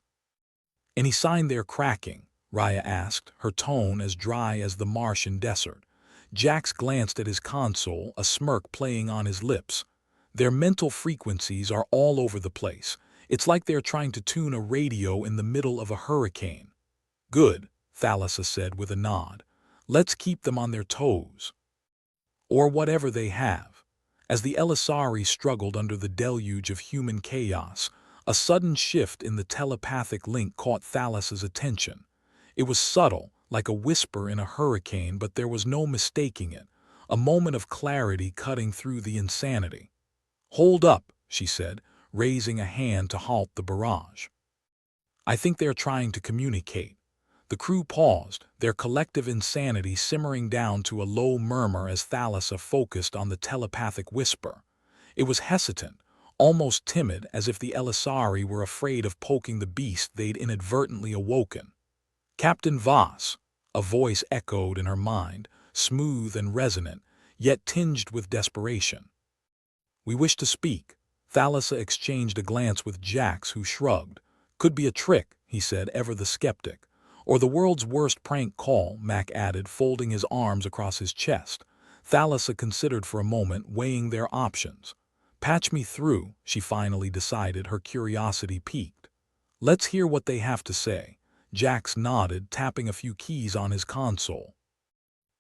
"Any sign they're cracking?" Raya asked, her tone as dry as the Martian desert. Jax glanced at his console, a smirk playing on his lips. "Their mental frequencies are all over the place. It's like they're trying to tune a radio in the middle of a hurricane." "Good," Thalassa said with a nod. "Let's keep them on their toes." Or whatever they have. As the Elisari struggled under the deluge of human chaos, a sudden shift in the telepathic link caught Thalassa's attention. It was subtle, like a whisper in a hurricane, but there was no mistaking it, a moment of clarity cutting through the insanity. "Hold up," she said, raising a hand to halt the barrage. "I think they're trying to communicate." The crew paused, their collective insanity simmering down to a low murmur as Thalassa focused on the telepathic whisper. It was hesitant, almost timid, as if the Elisari were afraid of poking the beast they'd inadvertently awoken. "Captain Voss," a voice echoed in her mind, smooth and resonant, yet tinged with desperation. "We wish to speak." Thalassa exchanged a glance with Jax, who shrugged. "Could be a trick," he said, ever the skeptic. "Or the world's worst prank call," Mac added, folding his arms across his chest. Thalassa considered for a moment, weighing their options. "Patch me through," she finally decided, her curiosity piqued. "Let's hear what they have to say." Jax nodded, tapping a few keys on his console.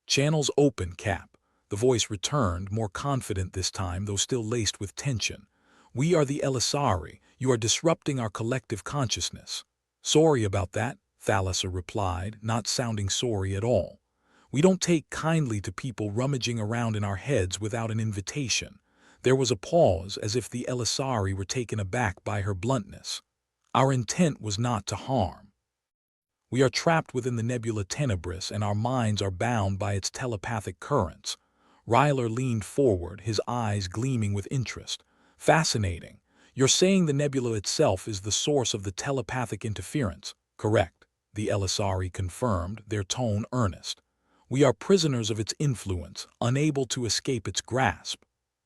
"Channels open, Cap." The voice returned, more confident this time, though still laced with tension. "We are the Elisari. You are disrupting our collective consciousness." "Sorry about that," Thalassa replied, not sounding sorry at all. "We don't take kindly to people rummaging around in our heads without an invitation." There was a pause, as if the Elisari were taken aback by her bluntness. "Our intent was not to harm. We are trapped within the Nebula Tenebris, and our minds are bound by its telepathic currents." Ryler leaned forward, his eyes gleaming with interest. "Fascinating. You're saying the nebula itself is the source of the telepathic interference?" "Correct," the Elisari confirmed, their tone earnest. "We are prisoners of its influence, unable to escape its grasp."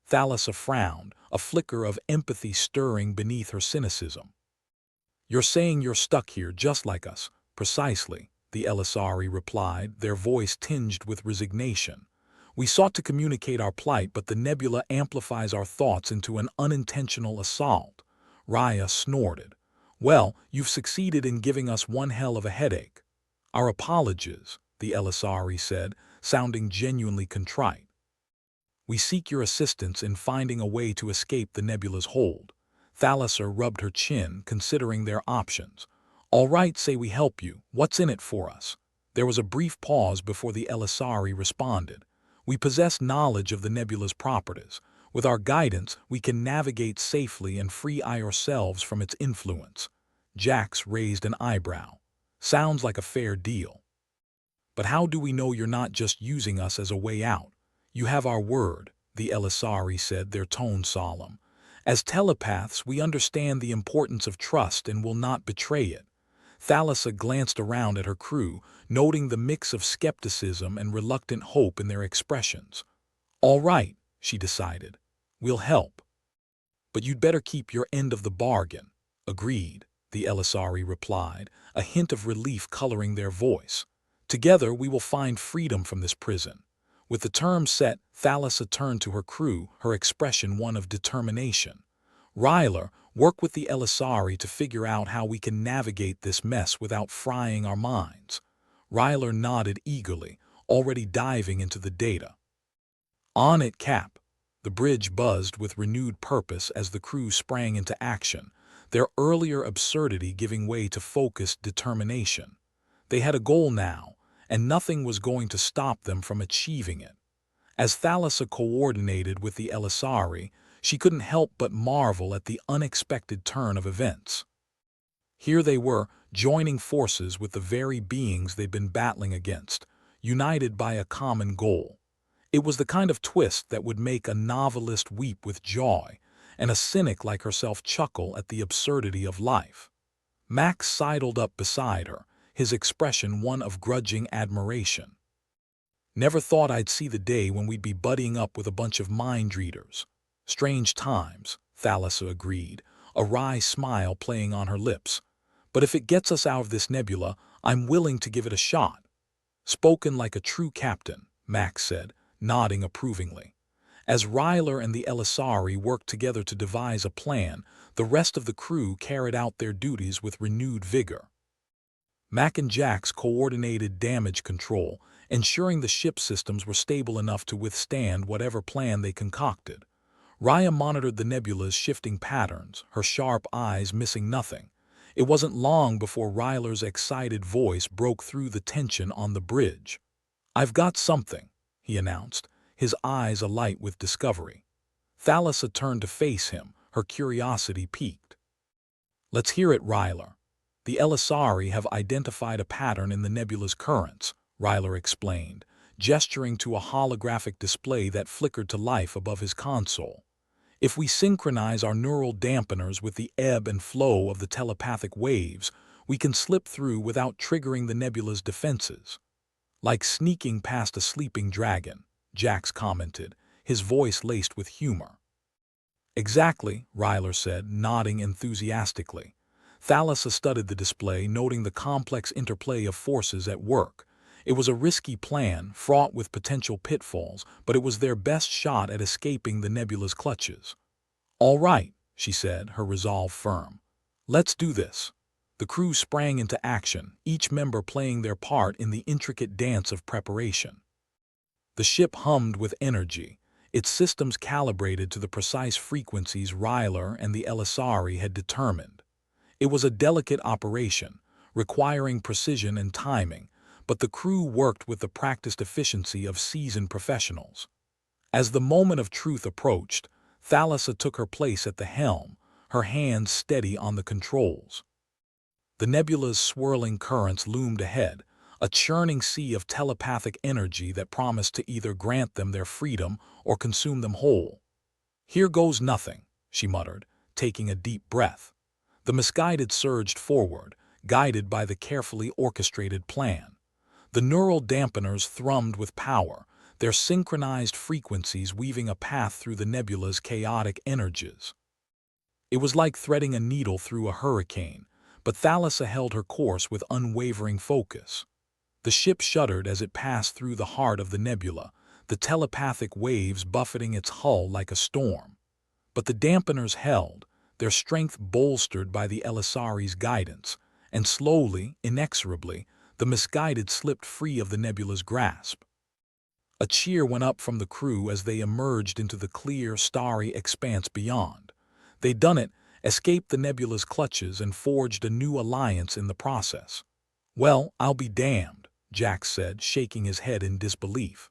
Thalassa frowned, a flicker of empathy stirring beneath her cynicism. "You're saying you're stuck here just like us?" "Precisely," the Elisari replied, their voice tinged with resignation. "We sought to communicate our plight, but the nebula amplifies our thoughts into an unintentional assault." Raya snorted. "Well, you've succeeded in giving us one hell of a headache." "Our apologies," the Elisari said, sounding genuinely contrite. "We seek your assistance in finding a way to escape the nebula's hold." Thalassa rubbed her chin, considering their options. "All right, say we help you. What's in it for us?" There was a brief pause before the Elisari responded. "We possess knowledge of the nebula's properties. With our guidance, we can navigate safely and free ourselves from its influence." Jax raised an eyebrow. "Sounds like a fair deal. But how do we know you're not just using us as a way out?" "You have our word," the Elisari said, their tone solemn. "As telepaths, we understand the importance of trust and will not betray it." Thalassa glanced around at her crew, noting the mix of skepticism and reluctant hope in their expressions. "All right," she decided. "We'll help. But you'd better keep your end of the bargain." "Agreed," the Elisari replied, a hint of relief coloring their voice. "Together we will find freedom from this prison." With the terms set, Thalassa turned to her crew, her expression one of determination. "Ryler, work with the Elisari to figure out how we can navigate this mess without frying our minds." Ryler nodded eagerly, already diving into the data. "On it, Cap." The bridge buzzed with renewed purpose as the crew sprang into action, their earlier absurdity giving way to focused determination. They had a goal now, and nothing was going to stop them from achieving it. As Thalassa coordinated with the Elisari, she couldn't help but marvel at the unexpected turn of events. Here they were, joining forces with the very beings they'd been battling against, united by a common goal. It was the kind of twist that would make a novelist weep with joy, and a cynic like herself chuckle at the absurdity of life. Max sidled up beside her, his expression one of grudging admiration. "Never thought I'd see the day when we'd be buddying up with a bunch of mind readers." "Strange times," Thalassa agreed, a wry smile playing on her lips. "But if it gets us out of this nebula, I'm willing to give it a shot." "Spoken like a true captain," Max said, nodding approvingly. As Ryler and the Elisari worked together to devise a plan, the rest of the crew carried out their duties with renewed vigor. Mac and Jax coordinated damage control, ensuring the ship systems were stable enough to withstand whatever plan they concocted. Raya monitored the nebula's shifting patterns, her sharp eyes missing nothing. It wasn't long before Ryler's excited voice broke through the tension on the bridge. "I've got something," he announced, his eyes alight with discovery. Thalassa turned to face him, her curiosity piqued. "Let's hear it, Ryler." "The Elisari have identified a pattern in the nebula's currents," Ryler explained, gesturing to a holographic display that flickered to life above his console. "If we synchronize our neural dampeners with the ebb and flow of the telepathic waves, we can slip through without triggering the nebula's defenses." "Like sneaking past a sleeping dragon," Jax commented, his voice laced with humor. "Exactly," Ryler said, nodding enthusiastically. Thalassa studied the display, noting the complex interplay of forces at work. It was a risky plan, fraught with potential pitfalls, but it was their best shot at escaping the nebula's clutches. "All right," she said, her resolve firm. "Let's do this." The crew sprang into action, each member playing their part in the intricate dance of preparation. The ship hummed with energy, its systems calibrated to the precise frequencies Ryler and the Elisari had determined. It was a delicate operation, requiring precision and timing, but the crew worked with the practiced efficiency of seasoned professionals. As the moment of truth approached, Thalassa took her place at the helm, her hands steady on the controls. The nebula's swirling currents loomed ahead, a churning sea of telepathic energy that promised to either grant them their freedom or consume them whole. "Here goes nothing," she muttered, taking a deep breath. The misguided surged forward, guided by the carefully orchestrated plan. The neural dampeners thrummed with power, their synchronized frequencies weaving a path through the nebula's chaotic energies. It was like threading a needle through a hurricane, but Thalassa held her course with unwavering focus. The ship shuddered as it passed through the heart of the nebula, the telepathic waves buffeting its hull like a storm. But the dampeners held, their strength bolstered by the Elisari's guidance, and slowly, inexorably, the misguided slipped free of the nebula's grasp. A cheer went up from the crew as they emerged into the clear, starry expanse beyond. They'd done it, escaped the nebula's clutches, and forged a new alliance in the process. "Well, I'll be damned," Jack said, shaking his head in disbelief.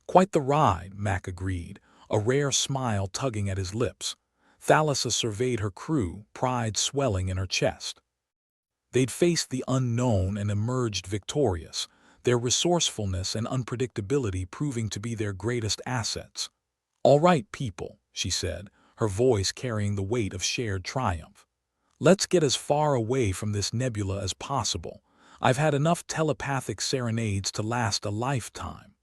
"Quite the ride," Mac agreed, a rare smile tugging at his lips. Thalassa surveyed her crew, pride swelling in her chest. They'd faced the unknown and emerged victorious, their resourcefulness and unpredictability proving to be their greatest assets. "All right, people," she said, her voice carrying the weight of shared triumph. "Let's get as far away from this nebula as possible. I've had enough telepathic serenades to last a lifetime."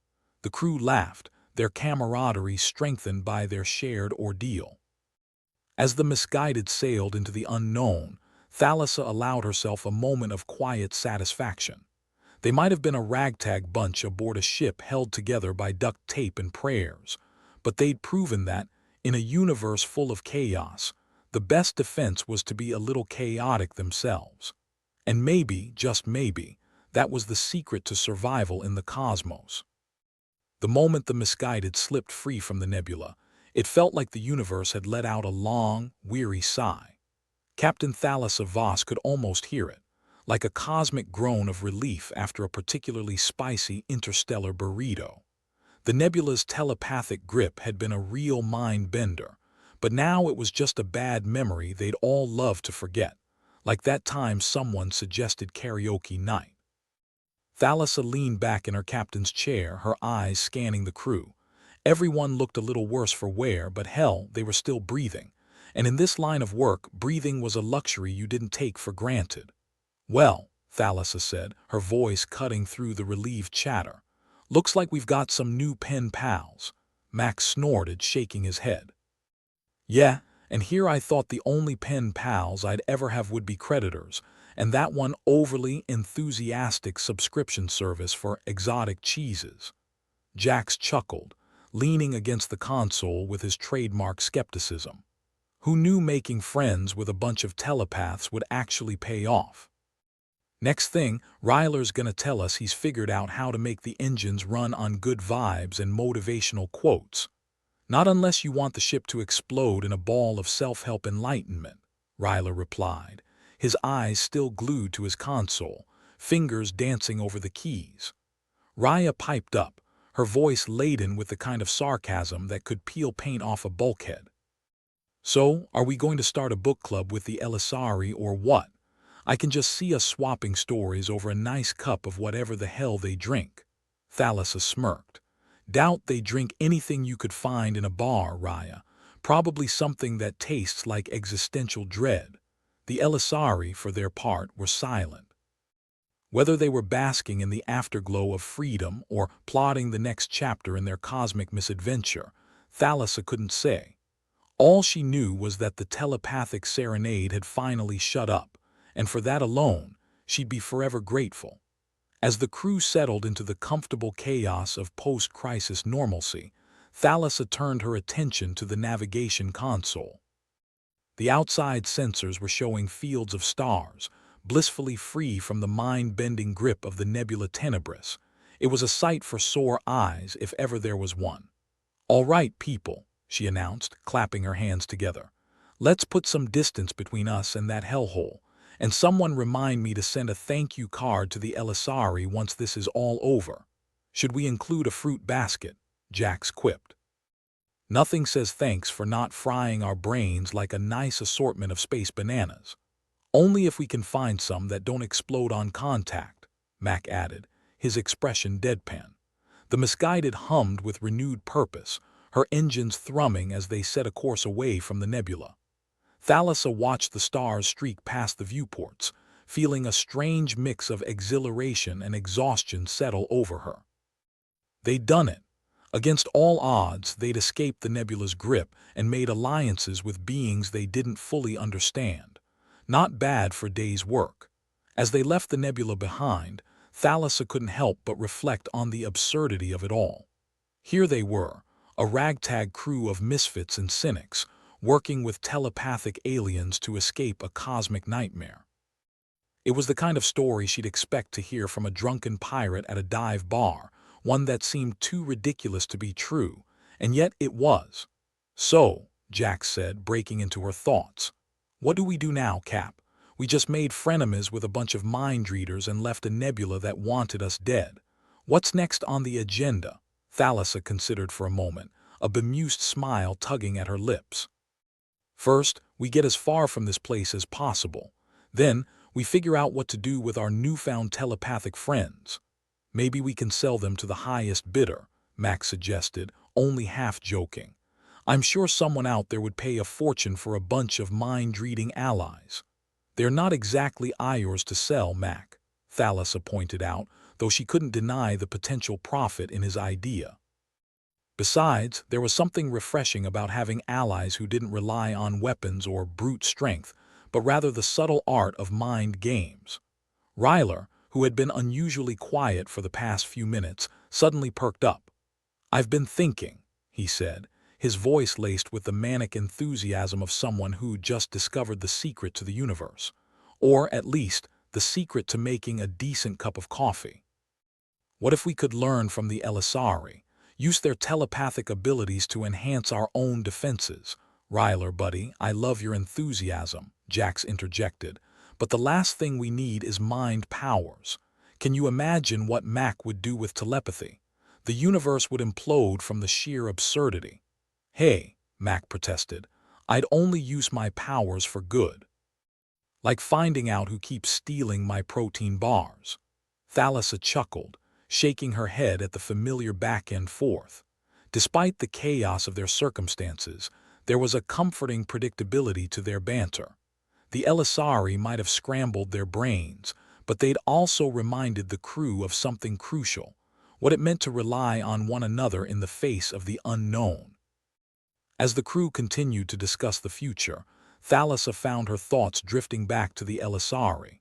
The crew laughed, their camaraderie strengthened by their shared ordeal. As the misguided sailed into the unknown, Thalassa allowed herself a moment of quiet satisfaction. They might have been a ragtag bunch aboard a ship held together by duct tape and prayers, but they'd proven that, in a universe full of chaos, the best defense was to be a little chaotic themselves. And maybe, just maybe, that was the secret to survival in the cosmos. The moment the misguided slipped free from the nebula, it felt like the universe had let out a long, weary sigh. Captain Thalassa Voss could almost hear it, like a cosmic groan of relief after a particularly spicy interstellar burrito. The nebula's telepathic grip had been a real mind-bender, but now it was just a bad memory they'd all love to forget, like that time someone suggested karaoke night. Thalassa leaned back in her captain's chair, her eyes scanning the crew. Everyone looked a little worse for wear, but hell, they were still breathing. And in this line of work, breathing was a luxury you didn't take for granted. "Well," Thalassa said, her voice cutting through the relieved chatter, "looks like we've got some new pen pals." Max snorted, shaking his head. "Yeah, and here I thought the only pen pals I'd ever have would be creditors, and that one overly enthusiastic subscription service for exotic cheeses." Jax chuckled, leaning against the console with his trademark skepticism. Who knew making friends with a bunch of telepaths would actually pay off? "Next thing, Ryler's gonna tell us he's figured out how to make the engines run on good vibes and motivational quotes. Not unless you want the ship to explode in a ball of self-help enlightenment," Ryler replied, his eyes still glued to his console, fingers dancing over the keys. Raya piped up, her voice laden with the kind of sarcasm that could peel paint off a bulkhead. "So, are we going to start a book club with the Elisari or what? I can just see us swapping stories over a nice cup of whatever the hell they drink." Thalassa smirked. "Doubt they drink anything you could find in a bar, Raya. Probably something that tastes like existential dread." The Elisari, for their part, were silent. Whether they were basking in the afterglow of freedom or plotting the next chapter in their cosmic misadventure, Thalassa couldn't say. All she knew was that the telepathic serenade had finally shut up, and for that alone, she'd be forever grateful. As the crew settled into the comfortable chaos of post-crisis normalcy, Thalassa turned her attention to the navigation console. The outside sensors were showing fields of stars, blissfully free from the mind-bending grip of the Nebula Tenebris. It was a sight for sore eyes if ever there was one. "All right, people," she announced, clapping her hands together. "Let's put some distance between us and that hellhole, and someone remind me to send a thank you card to the Elisari once this is all over. Should we include a fruit basket?" Jax quipped. "Nothing says thanks for not frying our brains like a nice assortment of space bananas. Only if we can find some that don't explode on contact," Mac added, his expression deadpan. The misguided hummed with renewed purpose, her engines thrumming as they set a course away from the nebula. Thalassa watched the stars streak past the viewports, feeling a strange mix of exhilaration and exhaustion settle over her. They'd done it. Against all odds, they'd escaped the nebula's grip and made alliances with beings they didn't fully understand. Not bad for days' work. As they left the nebula behind, Thalassa couldn't help but reflect on the absurdity of it all. Here they were, a ragtag crew of misfits and cynics, working with telepathic aliens to escape a cosmic nightmare. It was the kind of story she'd expect to hear from a drunken pirate at a dive bar, one that seemed too ridiculous to be true, and yet it was. "So," Jax said, breaking into her thoughts, "what do we do now, Cap? We just made frenemies with a bunch of mind readers and left a nebula that wanted us dead. What's next on the agenda?" Thalassa considered for a moment, a bemused smile tugging at her lips. "First, we get as far from this place as possible. Then, we figure out what to do with our newfound telepathic friends. Maybe we can sell them to the highest bidder," Max suggested, only half joking. "I'm sure someone out there would pay a fortune for a bunch of mind-reading allies." "They're not exactly yours to sell, Mac," Thalassa pointed out, though she couldn't deny the potential profit in his idea. Besides, there was something refreshing about having allies who didn't rely on weapons or brute strength, but rather the subtle art of mind games. Ryler, who had been unusually quiet for the past few minutes, suddenly perked up. "I've been thinking," he said, his voice laced with the manic enthusiasm of someone who just discovered the secret to the universe, or, at least, the secret to making a decent cup of coffee. "What if we could learn from the Elisari, use their telepathic abilities to enhance our own defenses?" "Ryler, buddy, I love your enthusiasm," Jax interjected, "but the last thing we need is mind powers. Can you imagine what Mac would do with telepathy? The universe would implode from the sheer absurdity." "Hey," Mac protested, "I'd only use my powers for good. Like finding out who keeps stealing my protein bars." Thalassa chuckled, shaking her head at the familiar back and forth. Despite the chaos of their circumstances, there was a comforting predictability to their banter. The Elisari might have scrambled their brains, but they'd also reminded the crew of something crucial, what it meant to rely on one another in the face of the unknown. As the crew continued to discuss the future, Thalassa found her thoughts drifting back to the Elisari.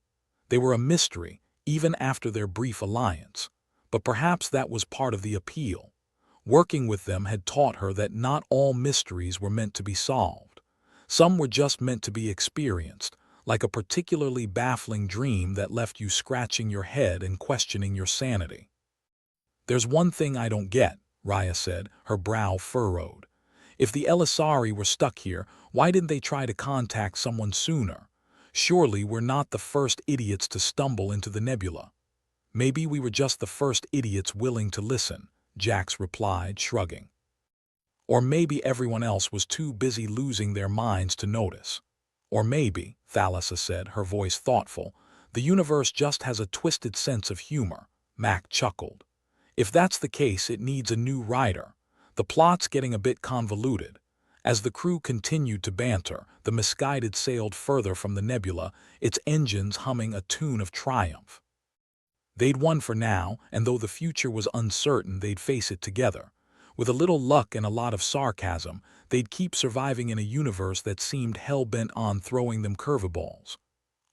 They were a mystery, even after their brief alliance, but perhaps that was part of the appeal. Working with them had taught her that not all mysteries were meant to be solved. Some were just meant to be experienced, like a particularly baffling dream that left you scratching your head and questioning your sanity. "There's one thing I don't get," Raya said, her brow furrowed. "If the Elisari were stuck here, why didn't they try to contact someone sooner? Surely we're not the first idiots to stumble into the nebula." "Maybe we were just the first idiots willing to listen," Jax replied, shrugging. "Or maybe everyone else was too busy losing their minds to notice. Or maybe," Thalassa said, her voice thoughtful, "the universe just has a twisted sense of humor." Mac chuckled. "If that's the case, it needs a new writer. The plot's getting a bit convoluted." As the crew continued to banter, the misguided sailed further from the nebula, its engines humming a tune of triumph. They'd won for now, and though the future was uncertain, they'd face it together. With a little luck and a lot of sarcasm, they'd keep surviving in a universe that seemed hell-bent on throwing them curveballs.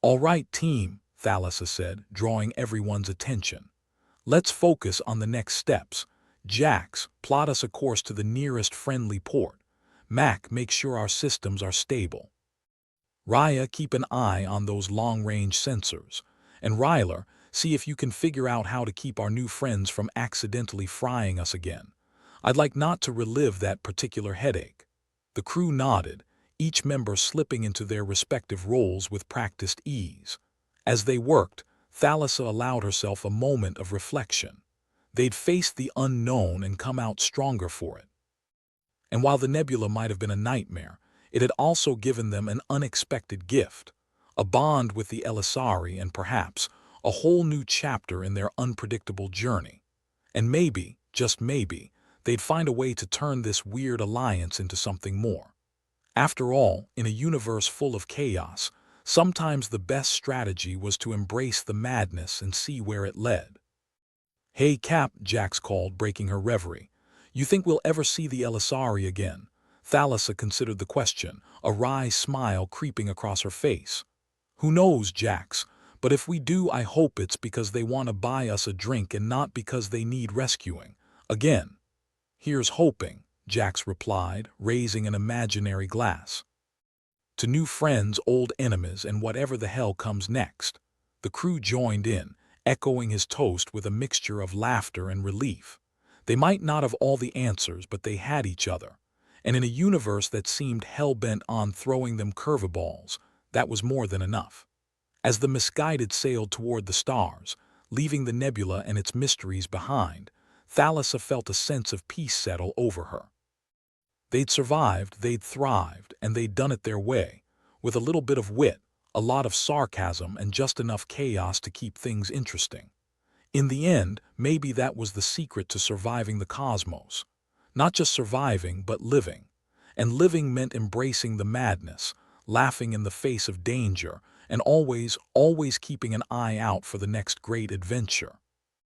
"All right, team," Thalassa said, drawing everyone's attention. "Let's focus on the next steps. Jax, plot us a course to the nearest friendly port. Mac, make sure our systems are stable. Raya, keep an eye on those long-range sensors. And Ryler, See if you can figure out how to keep our new friends from accidentally frying us again. I'd like not to relive that particular headache." The crew nodded, each member slipping into their respective roles with practiced ease. As they worked, Thalassa allowed herself a moment of reflection. They'd faced the unknown and come out stronger for it. And while the nebula might have been a nightmare, it had also given them an unexpected gift, a bond with the Elisari and perhaps a whole new chapter in their unpredictable journey. And maybe, just maybe, they'd find a way to turn this weird alliance into something more. After all, in a universe full of chaos, sometimes the best strategy was to embrace the madness and see where it led. "Hey, Cap," Jax called, breaking her reverie. "You think we'll ever see the Elisari again?" Thalassa considered the question, a wry smile creeping across her face. "Who knows, Jax, but if we do, I hope it's because they want to buy us a drink and not because they need rescuing. Again." "Here's hoping," Jax replied, raising an imaginary glass. "To new friends, old enemies, and whatever the hell comes next." The crew joined in, echoing his toast with a mixture of laughter and relief. They might not have all the answers, but they had each other. And in a universe that seemed hell-bent on throwing them curveballs, that was more than enough. As the misguided sailed toward the stars, leaving the nebula and its mysteries behind, Thalassa felt a sense of peace settle over her. They'd survived, they'd thrived, and they'd done it their way, with a little bit of wit, a lot of sarcasm, and just enough chaos to keep things interesting. In the end, maybe that was the secret to surviving the cosmos. Not just surviving, but living. And living meant embracing the madness, laughing in the face of danger, and always keeping an eye out for the next great adventure.